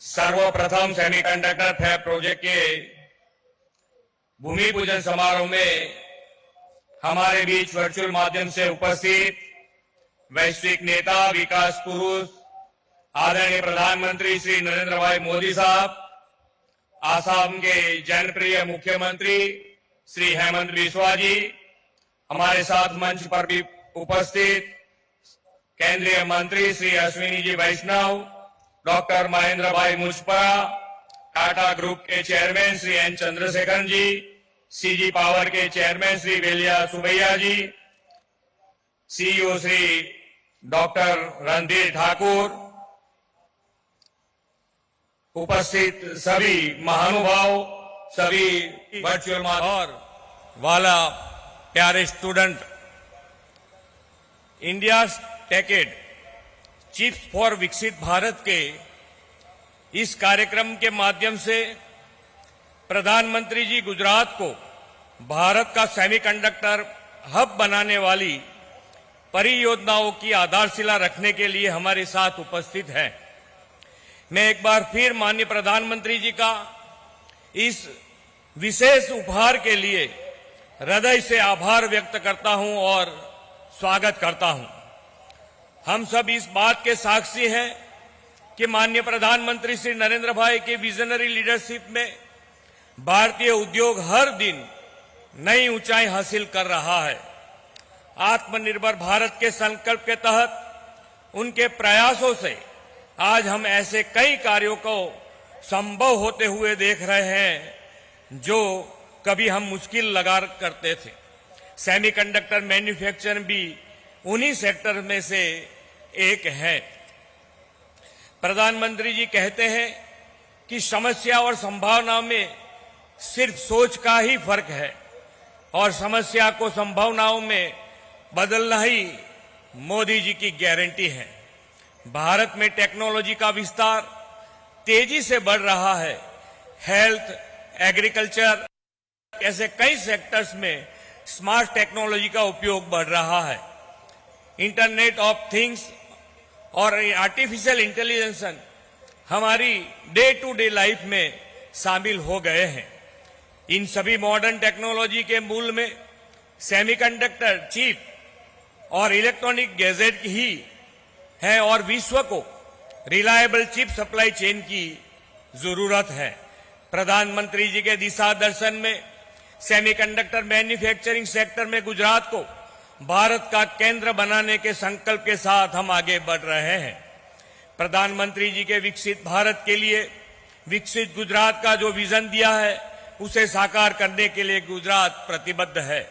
सर्वप्रथम सेमीकंडक्टर फैब प्रोजेक्ट के भूमि पूजन समारोह में हमारे बीच वर्चुअल माध्यम से उपस्थित वैश्विक नेता, विकास पुरुष, आदरणीय प्रधानमंत्री श्री नरेंद्र भाई मोदी साहब, आसाम के जनप्रिय मुख्यमंत्री श्री हेमंत बिस्वा जी, हमारे साथ मंच पर भी उपस्थित केंद्रीय मंत्री श्री अश्विनी जी वैष्णव, डॉक्टर महेंद्र भाई मुजपरा, टाटा ग्रुप के चेयरमैन श्री एन चंद्रशेखरन जी, सीजी पावर के चेयरमैन श्री वेलिया सुबैया जी, सीईओ श्री डॉक्टर रणधीर ठाकुर, उपस्थित सभी महानुभाव, सभी वर्चुअल और वाला प्यारे स्टूडेंट, इंडिया टेकेड चिप्स फॉर विकसित भारत के इस कार्यक्रम के माध्यम से प्रधानमंत्री जी गुजरात को भारत का सेमीकंडक्टर हब बनाने वाली परियोजनाओं की आधारशिला रखने के लिए हमारे साथ उपस्थित हैं। मैं एक बार फिर माननीय प्रधानमंत्री जी का इस विशेष उपहार के लिए हृदय से आभार व्यक्त करता हूं और स्वागत करता हूं। हम सब इस बात के साक्षी हैं कि माननीय प्रधानमंत्री श्री नरेंद्र भाई के विजनरी लीडरशिप में भारतीय उद्योग हर दिन नई ऊंचाई हासिल कर रहा है। आत्मनिर्भर भारत के संकल्प के तहत उनके प्रयासों से आज हम ऐसे कई कार्यों को संभव होते हुए देख रहे हैं जो कभी हम मुश्किल लगा करते थे। सेमीकंडक्टर मैन्युफैक्चर भी उन्हीं सेक्टर में से एक है। प्रधानमंत्री जी कहते हैं कि समस्या और संभावना में सिर्फ सोच का ही फर्क है और समस्या को संभावनाओं में बदलना ही मोदी जी की गारंटी है। भारत में टेक्नोलॉजी का विस्तार तेजी से बढ़ रहा है। हेल्थ, एग्रीकल्चर ऐसे कई सेक्टर्स में स्मार्ट टेक्नोलॉजी का उपयोग बढ़ रहा है। इंटरनेट ऑफ थिंग्स और आर्टिफिशियल इंटेलिजेंस हमारी डे टू डे लाइफ में शामिल हो गए हैं। इन सभी मॉडर्न टेक्नोलॉजी के मूल में सेमीकंडक्टर चिप और इलेक्ट्रॉनिक गैजेट ही है और विश्व को रिलायबल चिप सप्लाई चेन की जरूरत है। प्रधानमंत्री जी के दिशा दर्शन में सेमीकंडक्टर मैन्युफैक्चरिंग सेक्टर में गुजरात को भारत का केंद्र बनाने के संकल्प के साथ हम आगे बढ़ रहे हैं। प्रधानमंत्री जी के विकसित भारत के लिए विकसित गुजरात का जो विजन दिया है उसे साकार करने के लिए गुजरात प्रतिबद्ध है।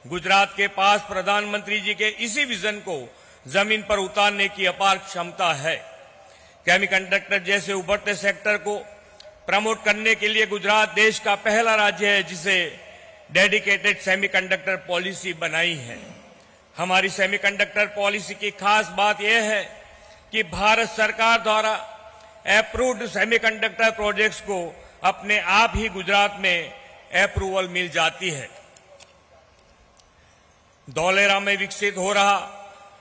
गुजरात के पास प्रधानमंत्री जी के इसी विजन को जमीन पर उतारने की अपार क्षमता है। सेमीकंडक्टर जैसे उभरते सेक्टर को प्रमोट करने के लिए गुजरात देश का पहला राज्य है जिसे डेडिकेटेड सेमीकंडक्टर पॉलिसी बनाई है। हमारी सेमीकंडक्टर पॉलिसी की खास बात यह है कि भारत सरकार द्वारा अप्रूव्ड सेमीकंडक्टर प्रोजेक्ट्स को अपने आप ही गुजरात में अप्रूवल मिल जाती है। धौलेरा में विकसित हो रहा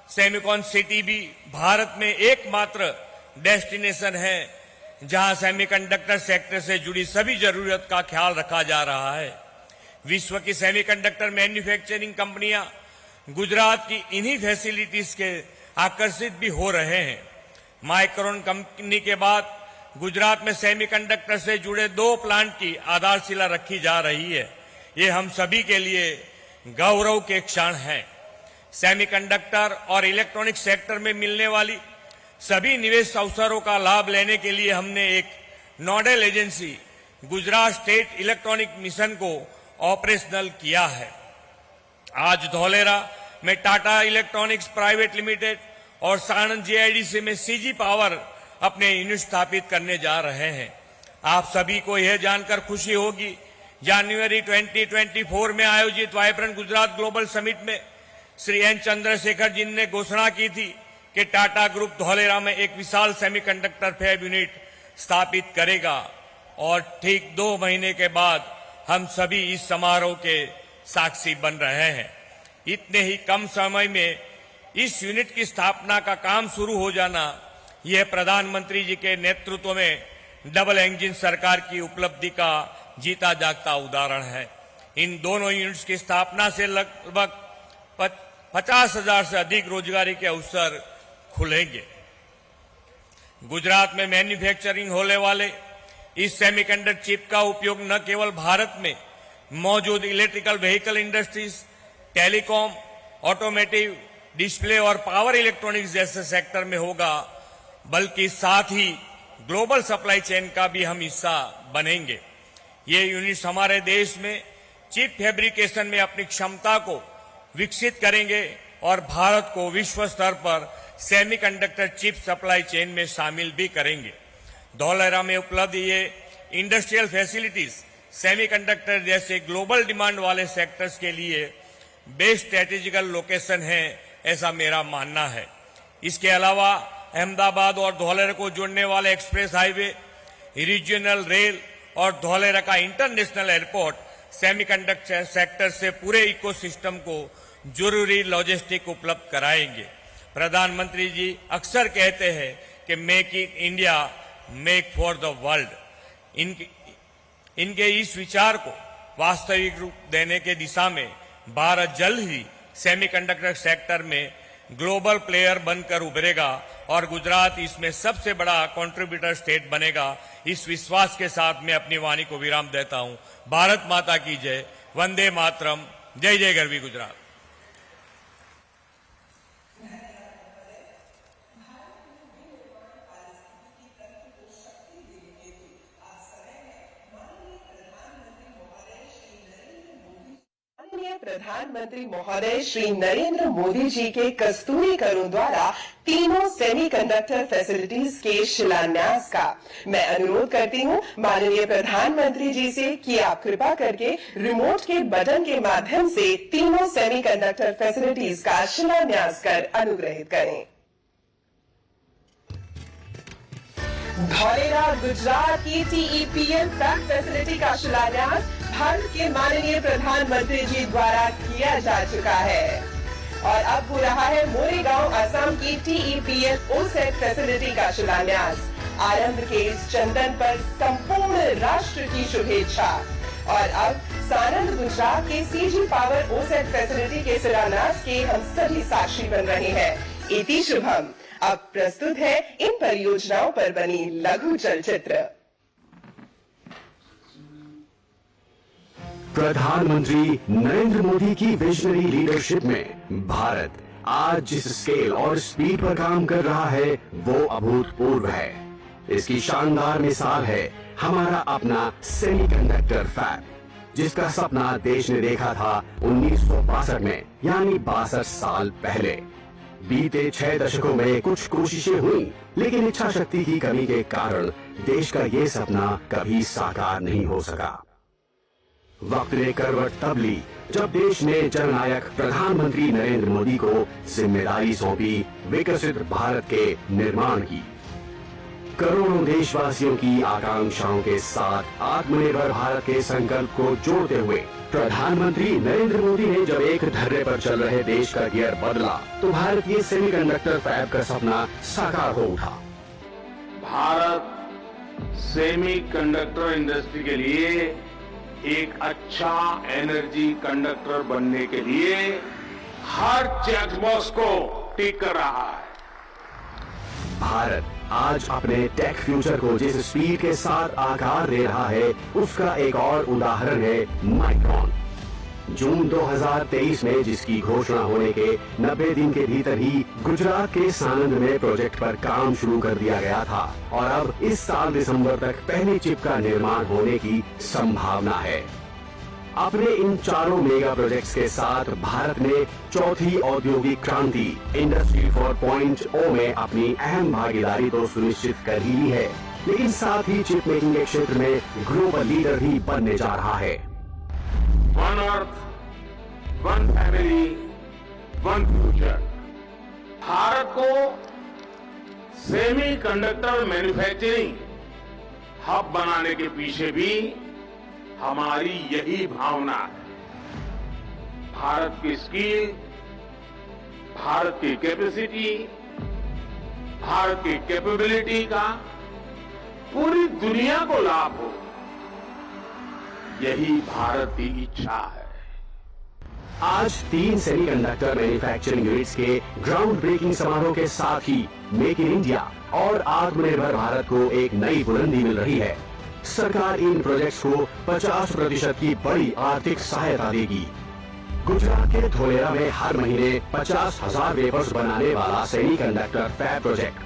सेमीकॉन सिटी भी भारत में एकमात्र डेस्टिनेशन है जहां सेमीकंडक्टर सेक्टर से जुड़ी सभी जरूरत का ख्याल रखा जा रहा है। विश्व की सेमीकंडक्टर मैन्युफैक्चरिंग कंपनियां गुजरात की इन्हीं फैसिलिटीज के आकर्षित भी हो रहे हैं। माइक्रोन कंपनी के बाद गुजरात में सेमीकंडक्टर से जुड़े 2 प्लांट की आधारशिला रखी जा रही है। ये हम सभी के लिए गौरव के क्षण हैं। सेमीकंडक्टर और इलेक्ट्रॉनिक सेक्टर में मिलने वाली सभी निवेश अवसरों का लाभ लेने के लिए हमने एक nodal agency Gujarat state electronic mission को ऑपरेशनल किया है। आज धौलेरा में टाटा इलेक्ट्रॉनिक्स प्राइवेट लिमिटेड और साणंद जीआईडीसी में सीजी पावर अपने यूनिट स्थापित करने जा रहे हैं। आप सभी को यह जानकर खुशी होगी, जनवरी 2024 में आयोजित वाइब्रेंट गुजरात ग्लोबल समिट में श्री एन चंद्रशेखर जी ने घोषणा की थी कि टाटा ग्रुप धौलेरा में एक विशाल सेमीकंडक्टर फैब यूनिट स्थापित करेगा और ठीक 2 महीने के बाद हम सभी इस समारोह के साक्षी बन रहे हैं। इतने ही कम समय में इस यूनिट की स्थापना का काम शुरू हो जाना यह प्रधानमंत्री जी के नेतृत्व में डबल इंजन सरकार की उपलब्धि का जीता जागता उदाहरण है। इन दोनों यूनिट्स की स्थापना से लगभग 50,000 से अधिक रोजगारी के अवसर खुलेंगे। गुजरात में मैन्युफैक्चरिंग होने वाले इस सेमीकंडक्टर चिप का उपयोग न केवल भारत में मौजूद electrical vehicle industries, telecom, automotive, display और पावर इलेक्ट्रॉनिक्स जैसे सेक्टर में होगा, बल्कि साथ ही ग्लोबल सप्लाई चेन का भी हम हिस्सा बनेंगे। ये यूनिट्स हमारे देश में चिप फैब्रिकेशन में अपनी क्षमता को विकसित करेंगे और भारत को विश्व स्तर पर सेमीकंडक्टर चिप सप्लाई चेन में शामिल भी करेंगे। धौलेरा में उपलब्ध ये इंडस्ट्रियल फैसिलिटीज सेमीकंडक्टर जैसे ग्लोबल डिमांड वाले सेक्टर्स के लिए बेस्ट स्ट्रेटेजिकल लोकेशन है, ऐसा मेरा मानना है। इसके अलावा अहमदाबाद और धौलेरा को जोड़ने वाले एक्सप्रेस हाईवे, रीजनल रेल और धौलेरा का इंटरनेशनल एयरपोर्ट सेमीकंडक्टर सेक्टर से पूरे इकोसिस्टम को जरूरी लॉजिस्टिक उपलब्ध कराएंगे। प्रधानमंत्री जी अक्सर कहते हैं कि make in India, make for the world. इनके इस विचार को वास्तविक रूप देने के दिशा में भारत जल्द ही सेमीकंडक्टर सेक्टर में ग्लोबल प्लेयर बनकर उभरेगा और गुजरात इसमें सबसे बड़ा कंट्रीब्यूटर स्टेट बनेगा। इस विश्वास के साथ मैं अपनी वाणी को विराम देता हूं। भारत माता की जय, वंदे मातरम, जय जय गरवी गुजरात। प्रधानमंत्री महोदय श्री नरेंद्र मोदी जी के कस्तूरी करों द्वारा तीनों सेमीकंडक्टर फैसिलिटीज के शिलान्यास का मैं अनुरोध करती हूं माननीय प्रधानमंत्री जी से कि आप कृपा करके रिमोट के बटन के माध्यम से तीनों सेमीकंडक्टर फैसिलिटीज का शिलान्यास कर अनुग्रहित करें। धौलेरा गुजरात की टीईपीएल फैब फैसिलिटी का शिलान्यास भारत के माननीय प्रधानमंत्री जी द्वारा किया जा चुका है और अब हो रहा है मोरेगांव असम की टीईपीएल ओसेट फैसिलिटी का शिलान्यास। आरंभ के इस चंदन पर संपूर्ण राष्ट्र की शुभेच्छा। और अब सानंद गुजरात के सीजी पावर ओसेट फैसिलिटी के शिलान्यास के हम सभी साक्षी बन रहे हैं। इति शुभम। अब प्रस्तुत है इन परियोजनाओं पर बनी लघु चलचित्र। प्रधानमंत्री नरेंद्र मोदी की विजनरी लीडरशिप में भारत आज जिस स्केल और स्पीड पर काम कर रहा है वो अभूतपूर्व है। इसकी शानदार मिसाल है हमारा अपना सेमीकंडक्टर फैब, जिसका सपना देश ने देखा था 1962 में, यानी 62 साल पहले। बीते 6 दशकों में कुछ कोशिशें हुई, लेकिन इच्छा शक्ति की कमी के कारण देश का ये सपना कभी साकार नहीं हो सका। वक्त ने करवट तब ली जब देश ने जननायक प्रधानमंत्री नरेंद्र मोदी को जिम्मेदारी सौंपी विकसित भारत के निर्माण की। करोड़ों देशवासियों की आकांक्षाओं के साथ आत्मनिर्भर भारत के संकल्प को जोड़ते हुए प्रधानमंत्री नरेंद्र मोदी ने जब एक धर्रे पर चल रहे देश का गियर बदला तो भारत के सेमीकंडक्टर फैब का सपना साकार हो उठा। भारत सेमीकंडक्टर इंडस्ट्री के लिए एक अच्छा एनर्जी कंडक्टर बनने के लिए हर चेकबॉक्स को टिक कर रहा है। भारत आज अपने टेक फ्यूचर को जिस स्पीड के साथ आकार दे रहा है, उसका एक और उदाहरण है माइक्रोन। जून 2023 में जिसकी घोषणा होने के 90 दिन के भीतर ही गुजरात के सानंद में प्रोजेक्ट पर काम शुरू कर दिया गया था और अब इस साल दिसंबर तक पहली चिप का निर्माण होने की संभावना है। अपने इन चारों मेगा प्रोजेक्ट्स के साथ भारत ने चौथी औद्योगिक क्रांति इंडस्ट्री 4.0 में अपनी अहम भागीदारी तो सुनिश्चित कर ही ली है, लेकिन साथ ही चिप मेकिंग के क्षेत्र में ग्लोबल लीडर भी बनने जा रहा है। One earth, one family, one future. Bharat को सेमीकंडक्टर मैन्युफैक्चरिंग हब बनाने के पीछे भी हमारी यही भावना है। भारत की स्किल, भारत की कैपेसिटी, भारत की कैपेबिलिटी का पूरी दुनिया को लाभ हो, यही भारत की इच्छा है। आज 3 सेमीकंडक्टर मैन्युफैक्चरिंग यूनिट्स के ग्राउंड ब्रेकिंग समारोह के साथ ही मेक इन इंडिया और आत्मनिर्भर भारत को एक नई बुलंदी मिल रही है। सरकार इन प्रोजेक्ट्स को 50% की बड़ी आर्थिक सहायता देगी। गुजरात के धोलेरा में हर महीने 50,000 वेफर्स बनाने वाला सेमीकंडक्टर फैब प्रोजेक्ट,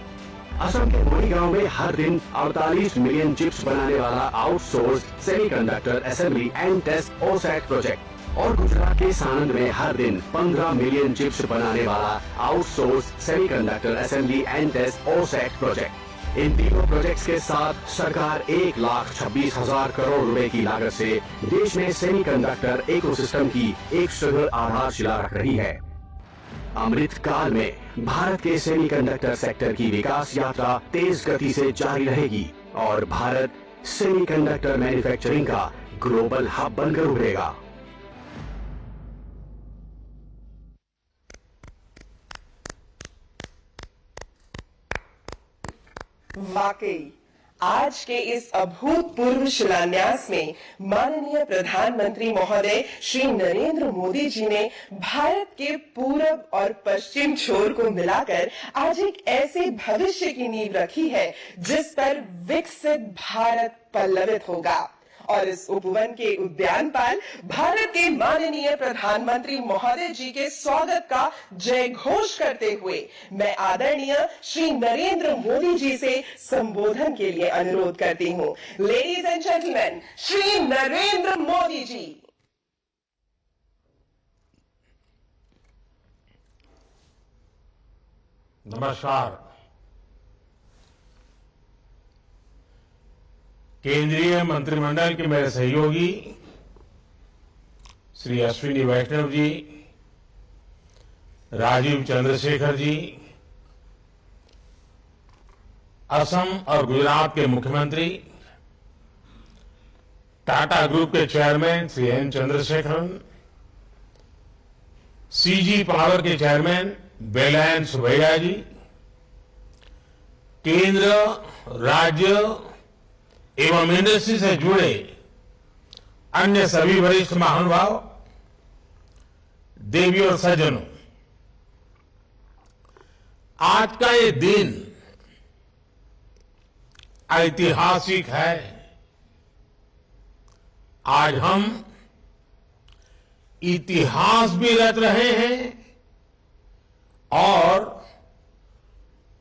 असम के मोरी गांव में हर दिन 48 मिलियन चिप्स बनाने वाला outsource semiconductor assembly and test OSAT project और गुजरात के सानंद में हर दिन 15 मिलियन चिप्स बनाने वाला outsource semiconductor assembly and test OSAT project. इन तीनों प्रोजेक्ट्स के साथ सरकार 1,26,000 करोड़ रुपए की लागत से देश में सेमीकंडक्टर इकोसिस्टम की एक सुदृढ़ आधारशिला रख रही है। अमृत काल में भारत के सेमीकंडक्टर सेक्टर की विकास यात्रा तेज गति से जारी रहेगी और भारत सेमीकंडक्टर मैन्युफैक्चरिंग का ग्लोबल हब बनकर उभरेगा। वाकई आज के इस अभूतपूर्व शिलान्यास में माननीय प्रधानमंत्री महोदय श्री नरेंद्र मोदी जी ने भारत के पूरब और पश्चिम छोर को मिलाकर आज एक ऐसे भविष्य की नींव रखी है जिस पर विकसित भारत पल्लवित होगा। और इस उपवन के उद्यानपाल भारत के माननीय प्रधानमंत्री महोदय जी के स्वागत का जय घोष करते हुए मैं आदरणीय श्री नरेंद्र मोदी जी से संबोधन के लिए अनुरोध करती हूँ। Ladies and gentleman, Shri Narendra Modi ji. नमस्कार। केंद्रीय मंत्रिमंडल के मेरे सहयोगी श्री अश्विनी वैष्णव जी, राजीव चंद्रशेखर जी, असम और गुजरात के मुख्यमंत्री, टाटा ग्रुप के chairman Shri N Chandrasekaran, CG power के चेयरमैन वेलायन सुबैया जी, केंद्र, राज्य एवं इंडस्ट्री से जुड़े अन्य सभी वरिष्ठ महानुभाव, देवी और सज्जनों, आज का ये दिन ऐतिहासिक है। आज हम इतिहास भी रच रहे हैं और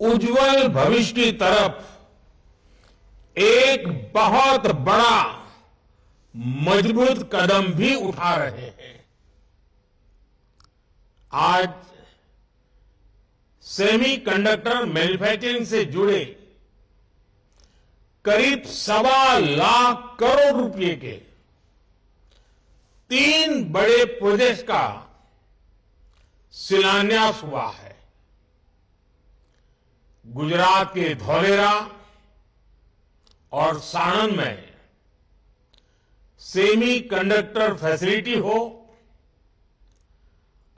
उज्जवल भविष्य की तरफ एक बहुत बड़ा मजबूत कदम भी उठा रहे हैं। आज सेमीकंडक्टर मैन्युफैक्चरिंग से जुड़े करीब 1.25 करोड़ रुपए के 3 बड़े प्रोजेक्ट का शिलान्यास हुआ है। गुजरात के धौलेरा और साणंद में सेमी कंडक्टर फैसिलिटी हो,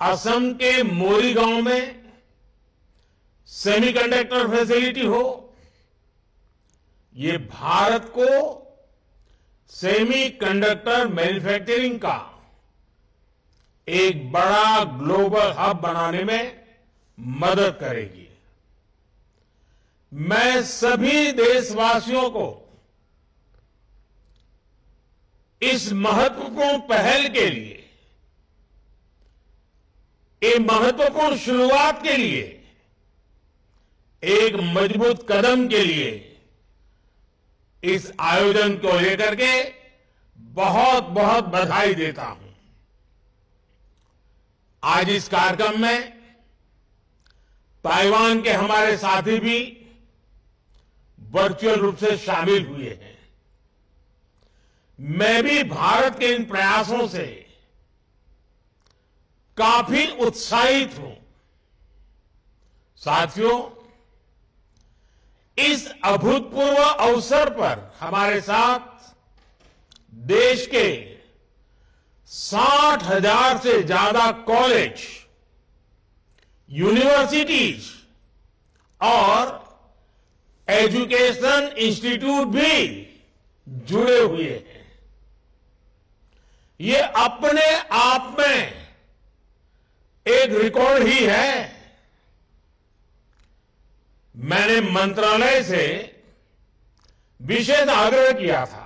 असम के मोरीगांव में सेमीकंडक्टर फैसिलिटी हो ये भारत को सेमीकंडक्टर मैन्युफैक्चरिंग का एक बड़ा ग्लोबल हब बनाने में मदद करेगी। मैं सभी देशवासियों को इस महत्वपूर्ण पहल के लिए, एक महत्वपूर्ण शुरुआत के लिए, एक मजबूत कदम के लिए इस आयोजन को लेकर के बहुत बहुत बधाई देता हूं। आज इस कार्यक्रम में ताइवान के हमारे साथी भी वर्चुअल रूप से शामिल हुए हैं। मैं भी भारत के इन प्रयासों से काफी उत्साहित हूं। साथियों, इस अभूतपूर्व अवसर पर हमारे साथ देश के 60,000 से ज्यादा कॉलेज, यूनिवर्सिटीज और एजुकेशन इंस्टीट्यूट भी जुड़े हुए हैं। ये अपने आप में एक रिकॉर्ड ही है। मैंने मंत्रालय से विशेष आग्रह किया था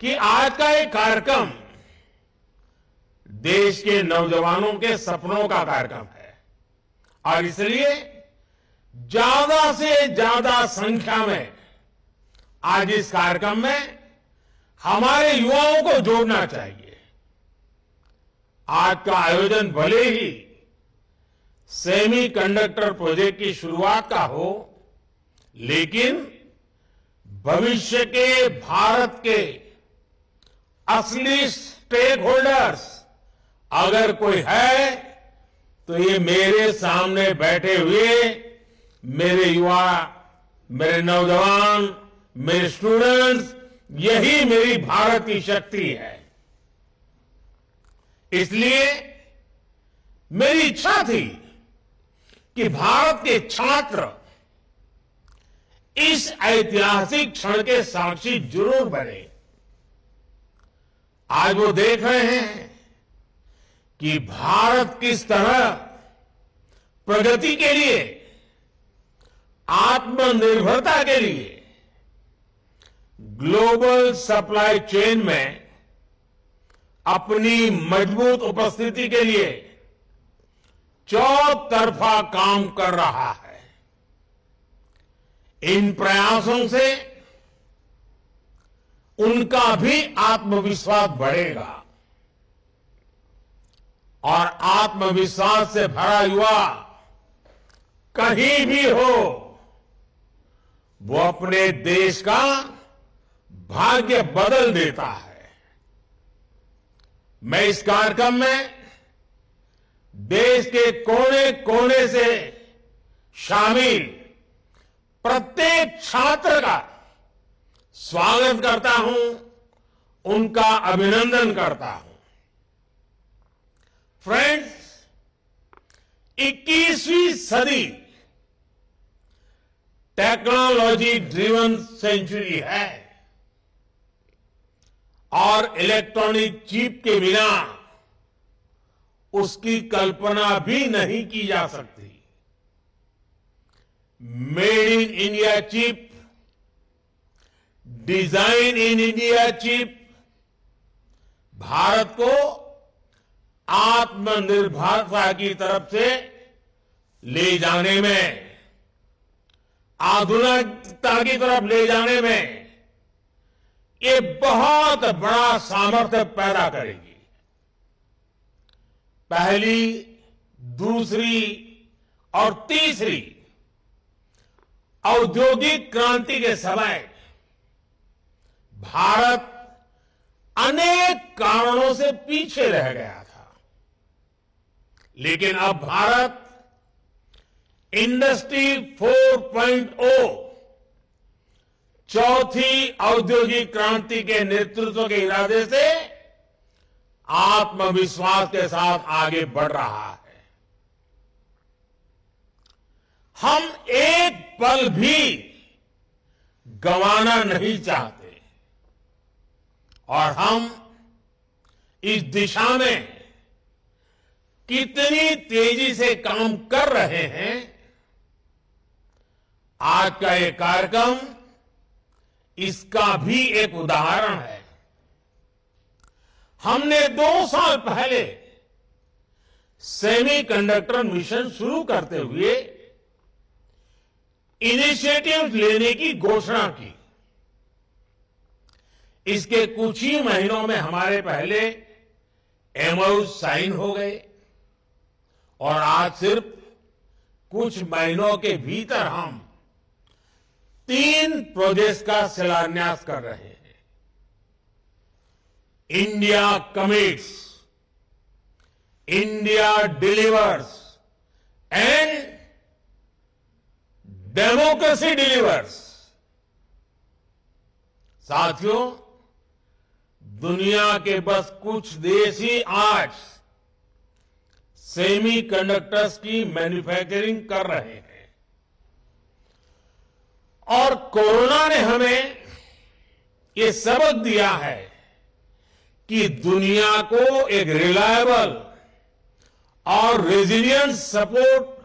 कि आज का एक कार्यक्रम देश के नौजवानों के सपनों का कार्यक्रम है और इसलिए ज्यादा से ज्यादा संख्या में आज इस कार्यक्रम में हमारे युवाओं को जोड़ना चाहिए। आज का आयोजन भले ही सेमीकंडक्टर प्रोजेक्ट की शुरुआत का हो, लेकिन भविष्य के भारत के असली स्टेक होल्डर्स अगर कोई है तो ये मेरे सामने बैठे हुए मेरे युवा, मेरे नौजवान, मेरे स्टूडेंट्स, यही मेरी भारत की शक्ति है। इसलिए मेरी इच्छा थी कि भारत के छात्र इस ऐतिहासिक क्षण के साक्षी जरूर बने। आज वो देख रहे हैं कि भारत किस तरह प्रगति के लिए, आत्मनिर्भरता के लिए ग्लोबल सप्लाई चेन में अपनी मजबूत उपस्थिति के लिए चौतरफा काम कर रहा है। इन प्रयासों से उनका भी आत्मविश्वास बढ़ेगा और आत्मविश्वास से भरा युवा कहीं भी हो, वो अपने देश का भाग्य बदल देता है। मैं इस कार्यक्रम में देश के कोने कोने से शामिल प्रत्येक छात्र का स्वागत करता हूं, उनका अभिनंदन करता हूं। फ्रेंड्स, 21वीं सदी टेक्नोलॉजी ड्रिवन सेंचुरी है और इलेक्ट्रॉनिक चिप के बिना उसकी कल्पना भी नहीं की जा सकती। Made in India chip, design in India chip Bharat को आत्मनिर्भरता की तरफ से ले जाने में, आधुनिकता की तरफ ले जाने में ये बहुत बड़ा सामर्थ्य पैदा करेगी। पहली, दूसरी और तीसरी औद्योगिक क्रांति के समय भारत अनेक कारणों से पीछे रह गया था, लेकिन अब भारत इंडस्ट्री 4.0 चौथी औद्योगिक क्रांति के नेतृत्व के इरादे से आत्मविश्वास के साथ आगे बढ़ रहा है। हम एक पल भी गंवाना नहीं चाहते और हम इस दिशा में कितनी तेजी से काम कर रहे हैं, आज का ये कार्यक्रम इसका भी एक उदाहरण है। हमने 2 साल पहले सेमीकंडक्टर मिशन शुरू करते हुए इनिशिएटिव लेने की घोषणा की। इसके कुछ ही महीनों में हमारे पहले एमओयू साइन हो गए और आज सिर्फ कुछ महीनों के भीतर हम 3 प्रोजेक्ट्स का शिलान्यास कर रहे हैं। India commits, India delivers and democracy delivers. साथियों, दुनिया के बस कुछ देश ही आज सेमीकंडक्टर्स की मैन्युफैक्चरिंग कर रहे हैं और कोरोना ने हमें ये सबक दिया है कि दुनिया को एक रिलायबल और रेजिलियंट सपोर्ट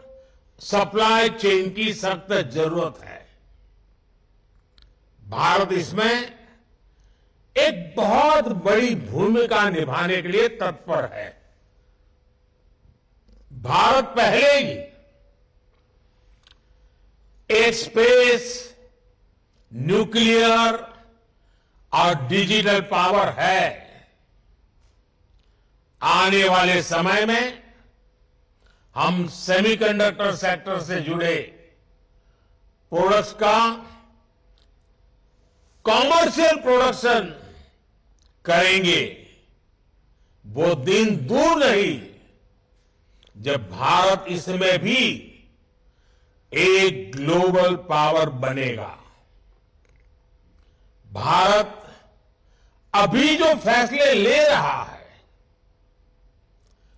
सप्लाई चेन की सख्त जरूरत है। भारत इसमें एक बहुत बड़ी भूमिका निभाने के लिए तत्पर है। भारत पहले ही एक स्पेस, न्यूक्लियर और डिजिटल पावर है। आने वाले समय में हम सेमीकंडक्टर सेक्टर से जुड़े प्रोडक्ट्स का कॉमर्शियल प्रोडक्शन करेंगे। वो दिन दूर नहीं जब भारत इसमें भी एक ग्लोबल पावर बनेगा। भारत अभी जो फैसले ले रहा है,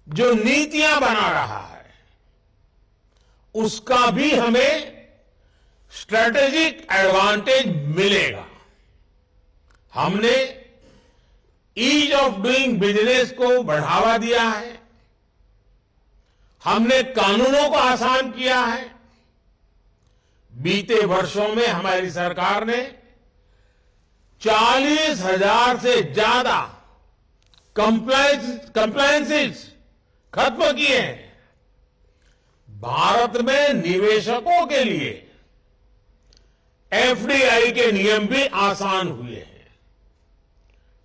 जो नीतियां बना रहा है, उसका भी हमें स्ट्रेटेजिक एडवांटेज मिलेगा। हमने ईज ऑफ डूइंग बिजनेस को बढ़ावा दिया है, हमने कानूनों को आसान किया है। बीते वर्षों में हमारी सरकार ने 40,000 से ज्यादा कंप्लायंसेस खत्म किए हैं। भारत में निवेशकों के लिए एफडीआई के नियम भी आसान हुए हैं।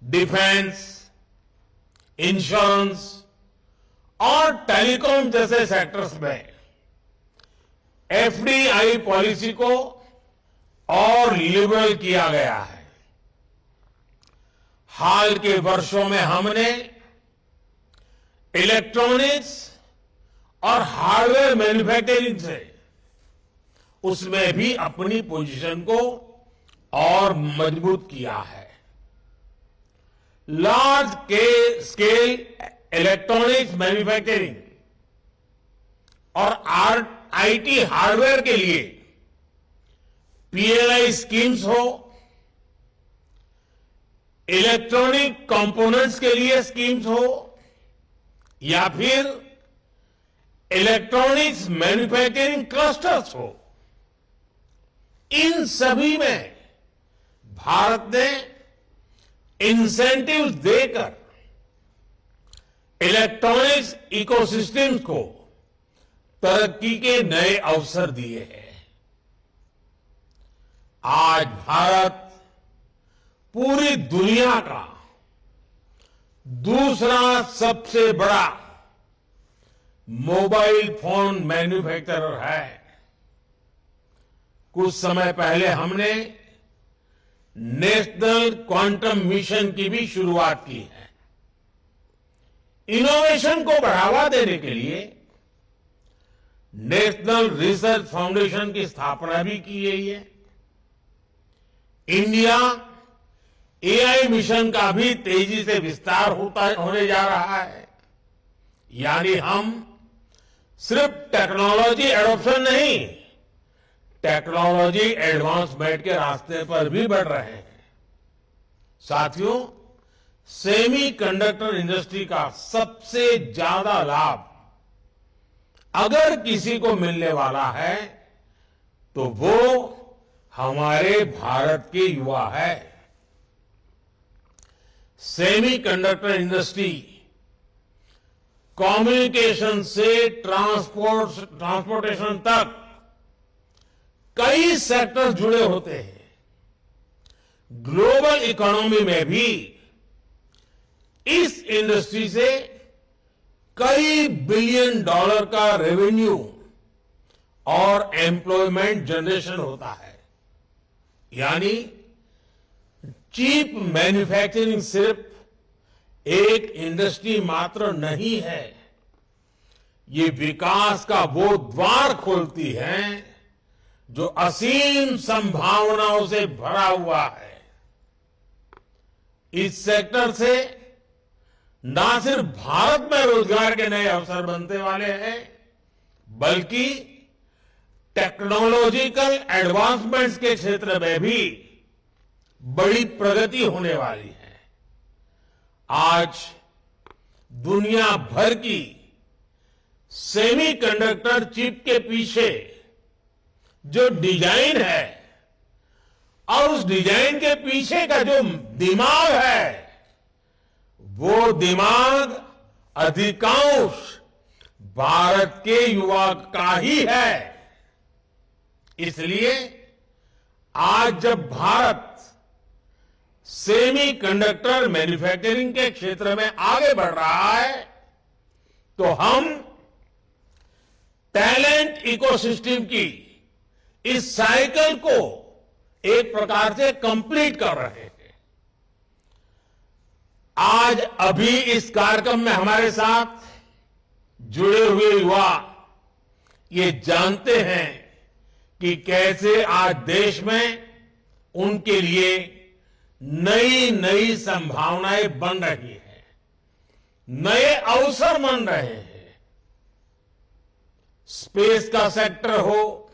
डिफेंस, इंश्योरेंस और टेलीकॉम जैसे सेक्टर्स में एफडीआई पॉलिसी को और लिबरल किया गया है। हाल के वर्षों में हमने इलेक्ट्रॉनिक्स और हार्डवेयर मैन्युफैक्चरिंग से उसमें भी अपनी पोजीशन को और मजबूत किया है। लार्ज स्केल इलेक्ट्रॉनिक्स मैन्युफैक्चरिंग और आईटी हार्डवेयर के लिए पीएलआई स्कीम्स हो, इलेक्ट्रॉनिक कंपोनेंट्स के लिए स्कीम्स हो या फिर इलेक्ट्रॉनिक्स मैन्युफैक्चरिंग क्लस्टर्स हो, इन सभी में भारत ने इंसेंटिव्स देकर इलेक्ट्रॉनिक्स इकोसिस्टम्स को तरक्की के नए अवसर दिए हैं। आज भारत पूरी दुनिया का दूसरा सबसे बड़ा मोबाइल फोन मैन्युफैक्चरर है। कुछ समय पहले हमने नेशनल क्वांटम मिशन की भी शुरुआत की है। इनोवेशन को बढ़ावा देने के लिए नेशनल रिसर्च फाउंडेशन की स्थापना भी की गई है। इंडिया एआई मिशन का भी तेजी से विस्तार होने जा रहा है। यानी हम सिर्फ टेक्नोलॉजी एडॉप्शन नहीं, टेक्नोलॉजी एडवांसमेंट के रास्ते पर भी बढ़ रहे हैं। साथियों, सेमीकंडक्टर इंडस्ट्री का सबसे ज्यादा लाभ अगर किसी को मिलने वाला है तो वो हमारे भारत के युवा है। सेमीकंडक्टर इंडस्ट्री कम्युनिकेशन से ट्रांसपोर्टेशन तक कई सेक्टर जुड़े होते हैं। ग्लोबल इकोनॉमी में भी इस इंडस्ट्री से कई बिलियन डॉलर का रेवेन्यू और एम्प्लॉयमेंट जनरेशन होता है। यानी चीप मैन्युफैक्चरिंग सिर्फ एक इंडस्ट्री मात्र नहीं है, ये विकास का वो द्वार खोलती है जो असीम संभावनाओं से भरा हुआ है। इस सेक्टर से न सिर्फ भारत में रोजगार के नए अवसर बनने वाले हैं, बल्कि टेक्नोलॉजिकल एडवांसमेंट्स के क्षेत्र में भी बड़ी प्रगति होने वाली है। आज दुनिया भर की सेमीकंडक्टर चिप के पीछे जो डिजाइन है और उस डिजाइन के पीछे का जो दिमाग है, वो दिमाग अधिकांश भारत के युवा का ही है। इसलिए आज जब भारत सेमीकंडक्टर मैन्युफैक्चरिंग के क्षेत्र में आगे बढ़ रहा है, तो हम टैलेंट इकोसिस्टम की इस साइकिल को एक प्रकार से कंप्लीट कर रहे हैं। आज अभी इस कार्यक्रम में हमारे साथ जुड़े हुए युवा ये जानते हैं कि कैसे आज देश में उनके लिए नई नई संभावनाएं बन रही हैं, नए अवसर बन रहे हैं। स्पेस का सेक्टर हो,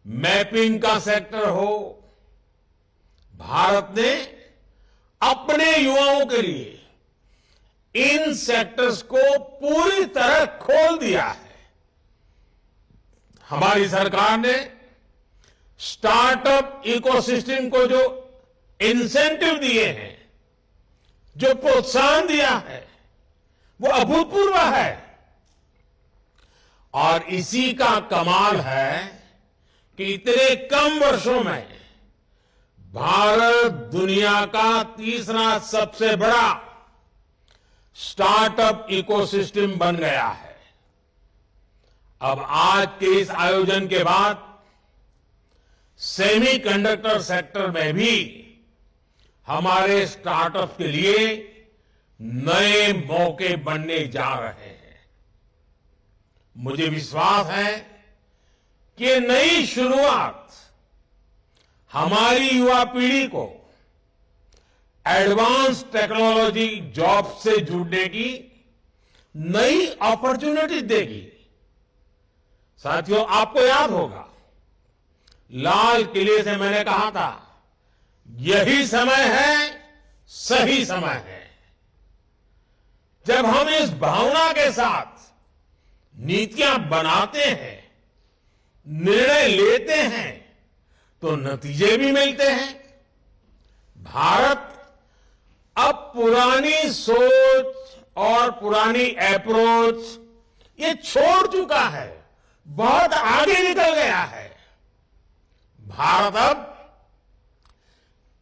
मैपिंग का सेक्टर हो, भारत ने अपने युवाओं के लिए इन सेक्टर्स को पूरी तरह खोल दिया है। हमारी सरकार ने स्टार्टअप इकोसिस्टम को जो इंसेंटिव दिए हैं, जो प्रोत्साहन दिया है, वो अभूतपूर्व है। और इसी का कमाल है कि इतने कम वर्षों में भारत दुनिया का तीसरा सबसे बड़ा स्टार्टअप इकोसिस्टम बन गया है। अब आज के इस आयोजन के बाद सेमीकंडक्टर सेक्टर में भी हमारे स्टार्टअप के लिए नए मौके बनने जा रहे हैं। मुझे विश्वास है कि ये नई शुरुआत हमारी युवा पीढ़ी को एडवांस टेक्नोलॉजी जॉब से जुड़ने की नई अपॉर्चुनिटी देगी। साथियों, आपको याद होगा लाल किले से मैंने कहा था, यही समय है, सही समय है। जब हम इस भावना के साथ नीतियां बनाते हैं, निर्णय लेते हैं, तो नतीजे भी मिलते हैं। भारत अब पुरानी सोच और पुरानी अप्रोच ये छोड़ चुका है, बहुत आगे निकल गया है। भारत अब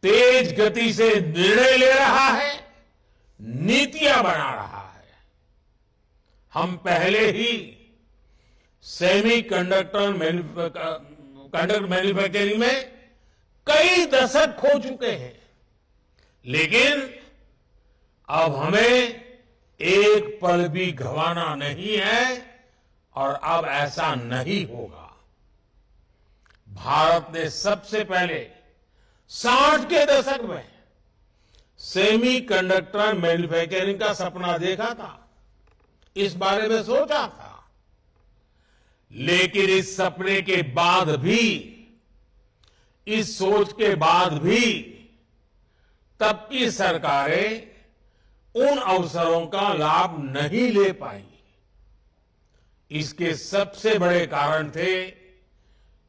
तेज गति से निर्णय ले रहा है, नीतियां बना रहा है। हम पहले ही सेमीकंडक्टर मैन्युफैक्चरिंग में कई दशक खो चुके हैं, लेकिन अब हमें एक पल भी गंवाना नहीं है और अब ऐसा नहीं होगा। भारत ने सबसे पहले 60 के दशक में सेमीकंडक्टर मैन्युफैक्चरिंग का सपना देखा था, इस बारे में सोचा था, लेकिन इस सपने के बाद भी, इस सोच के बाद भी तब की सरकारें उन अवसरों का लाभ नहीं ले पाई। इसके सबसे बड़े कारण थे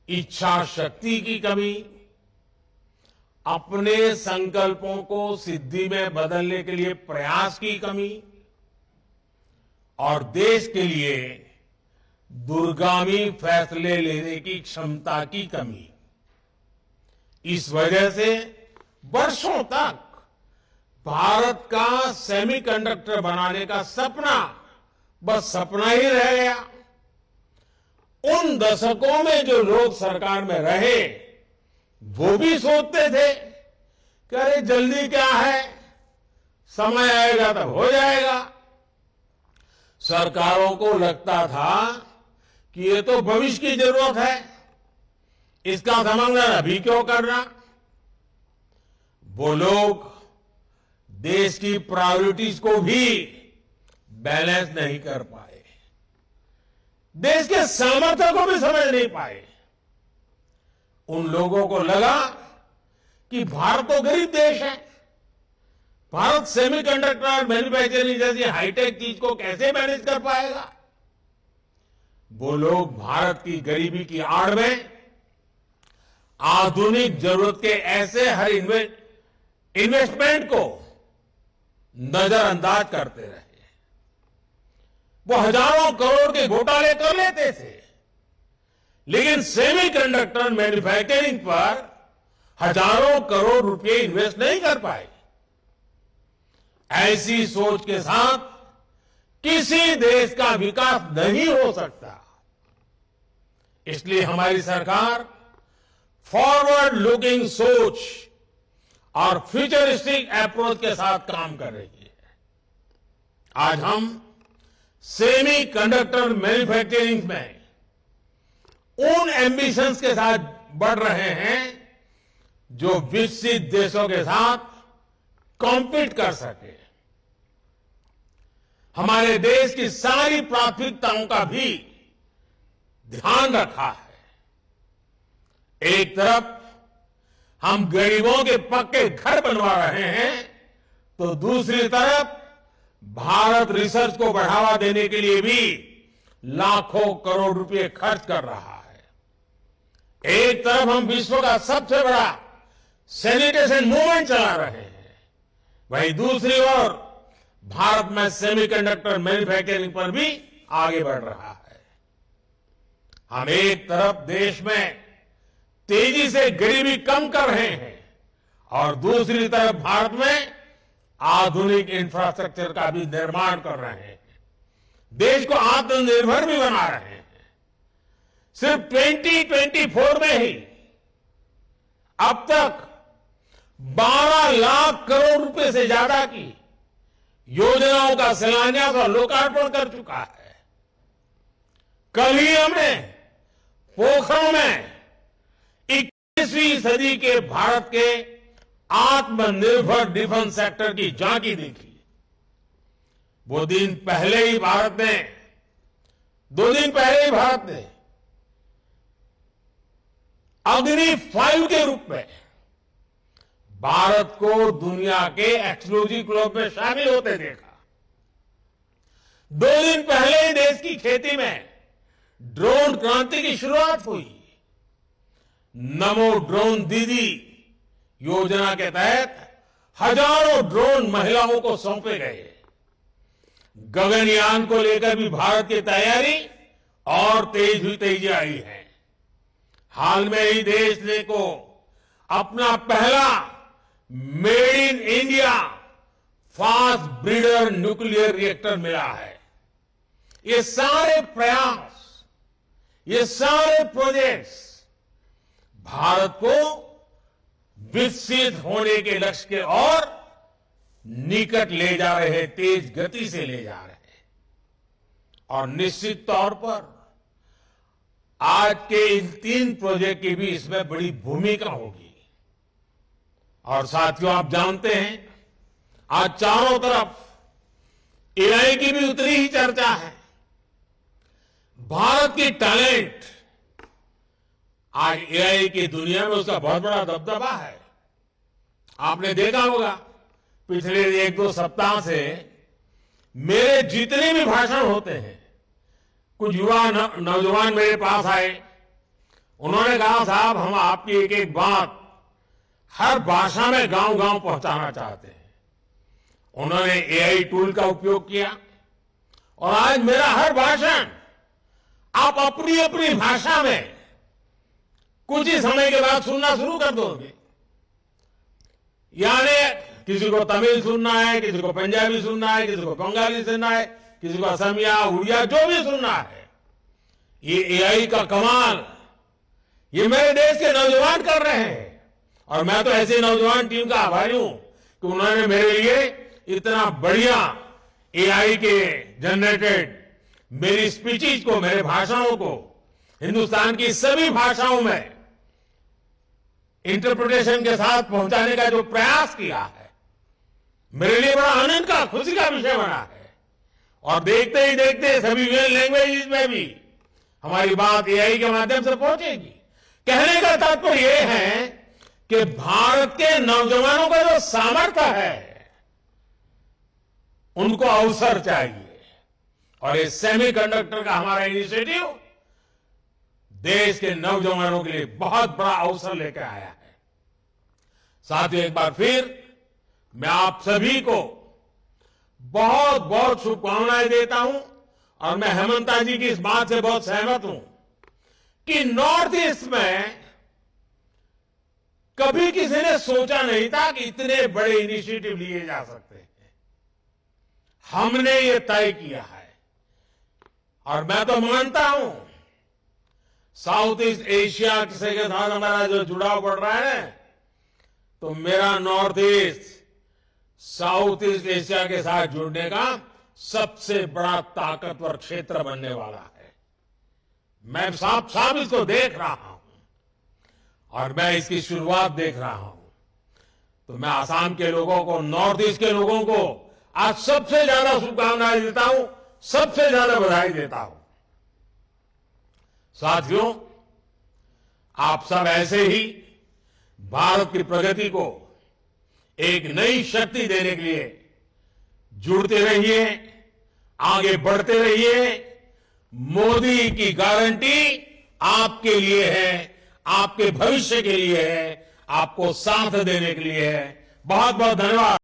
इच्छा शक्ति की कमी, अपने संकल्पों को सिद्धि में बदलने के लिए प्रयास की कमी और देश के लिए दूरगामी फैसले लेने की क्षमता की कमी। इस वजह से वर्षों तक भारत का सेमीकंडक्टर बनाने का सपना बस सपना ही रह गया। उन दशकों में जो लोग सरकार में रहे वो भी सोचते थे कि अरे जल्दी क्या है, समय आएगा तब हो जाएगा। सरकारों को लगता था कि ये तो भविष्य की जरूरत है, इसका समाधान अभी क्यों करना। वो लोग देश की प्रायोरिटीज को भी बैलेंस नहीं कर पाए, देश के सामर्थ्य को भी समझ नहीं पाए। उन लोगों को लगा कि भारत तो गरीब देश है, भारत सेमीकंडक्टर मैन्युफैक्चरिंग जैसी हाईटेक चीज को कैसे मैनेज कर पाएगा। वो लोग भारत की गरीबी की आड़ में आधुनिक जरूरत के ऐसे हर इन्वेस्टमेंट को नजरअंदाज करते रहे। वो हजारों करोड़ के घोटाले कर लेते थे, लेकिन सेमीकंडक्टर मैन्युफैक्चरिंग पर हजारों करोड़ रुपए इन्वेस्ट नहीं कर पाए। ऐसी सोच के साथ किसी देश का विकास नहीं हो सकता। इसलिए हमारी सरकार फॉरवर्ड लुकिंग सोच और फ्यूचरिस्टिक अप्रोच के साथ काम कर रही है। आज हम सेमी कंडक्टर मैन्युफैक्चरिंग में उन एम्बिशंस के साथ बढ़ रहे हैं जो विकसित देशों के साथ कॉम्पीट कर सके। हमारे देश की सारी प्राथमिकताओं का भी ध्यान रखा है। एक तरफ हम गरीबों के पक्के घर बनवा रहे हैं, तो दूसरी तरफ भारत रिसर्च को बढ़ावा देने के लिए भी लाखों करोड़ रुपए खर्च कर रहा है। एक तरफ हम विश्व का सबसे बड़ा सैनिटेशन मूवमेंट चला रहे हैं, वहीं दूसरी ओर भारत में सेमीकंडक्टर मैन्युफैक्चरिंग पर भी आगे बढ़ रहा है। हम एक तरफ देश में तेजी से गरीबी कम कर रहे हैं और दूसरी तरफ भारत में आधुनिक इंफ्रास्ट्रक्चर का भी निर्माण कर रहे हैं, देश को आत्मनिर्भर भी बना रहे हैं। सिर्फ 2024 में ही अब तक 12 लाख करोड़ रुपए से ज्यादा की योजनाओं का शिलान्यास और लोकार्पण कर चुका है। कल ही हमने पोखरण में 21वीं सदी के भारत के आत्मनिर्भर डिफेंस सेक्टर की झांकी देखी। वो दिन पहले ही भारत ने 2 दिन पहले ही भारत ने अग्नि 5 के रूप में भारत को दुनिया के एक्सक्लूसिव क्लब में शामिल होते देखा। 2 दिन पहले ही देश की खेती में ड्रोन क्रांति की शुरुआत हुई। नमो ड्रोन दीदी योजना के तहत हजारों ड्रोन महिलाओं को सौंपे गए। गगनयान को लेकर भी भारत की तैयारी और तेजी आई है। हाल में ही देश ने को अपना पहला made in India fast breeder nuclear reactor मिला है। ये सारे प्रयास, ये सारे प्रोजेक्ट्स भारत को विकसित होने के लक्ष्य के और निकट ले जा रहे हैं, तेज गति से ले जा रहे हैं। और निश्चित तौर पर आज के इन 3 प्रोजेक्ट की भी इसमें बड़ी भूमिका होगी। और साथियों, आप जानते हैं आज चारों तरफ एआई की भी उतनी ही चर्चा है। भारत की टैलेंट आज एआई की दुनिया में उसका बहुत बड़ा दबदबा है। आपने देखा होगा पिछले 1-2 सप्ताह से मेरे जितने भी भाषण होते हैं, कुछ युवा नौजवान मेरे पास आए, उन्होंने कहा साहब हम आपकी एक एक बात हर भाषा में गांव-गांव पहुंचाना चाहते हैं। उन्होंने एआई टूल का उपयोग किया और आज मेरा हर भाषण आप अपनी अपनी भाषा में कुछ ही समय के बाद सुनना शुरू कर दोगे। यानी किसी को तमिल सुनना है, किसी को पंजाबी सुनना है, किसी को बंगाली सुनना है, किसी को असमिया, उड़िया, जो भी सुनना है, ये एआई का कमाल ये मेरे देश के नौजवान कर रहे हैं। और मैं तो ऐसे नौजवान टीम का आभारी हूं कि उन्होंने मेरे लिए इतना बढ़िया एआई के जनरेटेड मेरी स्पीचेस को, मेरे भाषणों को हिंदुस्तान की सभी भाषाओं में इंटरप्रिटेशन के साथ पहुंचाने का जो प्रयास किया है, मेरे लिए बड़ा आनंद का, खुशी का विषय बना है। और देखते ही देखते सभी लैंग्वेजेस में भी हमारी बात एआई के माध्यम से पहुंचेगी। कहने का तात्पर्य यह है कि भारत के नौजवानों का जो सामर्थ्य है उनको अवसर चाहिए। और ये सेमीकंडक्टर का हमारा इनिशिएटिव देश के नौजवानों के लिए बहुत बड़ा अवसर लेकर आया है। साथियों, एक बार फिर मैं आप सभी को बहुत बहुत शुभकामनाएं देता हूं और मैं हेमंता जी की इस बात से बहुत सहमत हूं कि नॉर्थ ईस्ट में कभी किसी ने सोचा नहीं था कि इतने बड़े इनिशिएटिव लिए जा सकते हैं। हमने ये तय किया है और मैं तो मानता हूं साउथ ईस्ट एशिया के साथ हमारा जो जुड़ाव बढ़ रहा है, तो मेरा north east south east Asia के साथ जुड़ने का सबसे बड़ा ताकतवर क्षेत्र बनने वाला है। मैं साफ साफ इसको देख रहा हूं और मैं इसकी शुरुआत देख रहा हूं। तो मैं आसाम के लोगों को, नॉर्थ ईस्ट के लोगों को आज सबसे ज्यादा शुभकामनाएं देता हूं, सबसे ज्यादा बधाई देता हूं। साथियों, आप सब ऐसे ही भारत की प्रगति को एक नई शक्ति देने के लिए जुड़ते रहिए, आगे बढ़ते रहिए। मोदी की गारंटी आपके लिए है, आपके भविष्य के लिए है, आपको साथ देने के लिए है। बहुत बहुत धन्यवाद।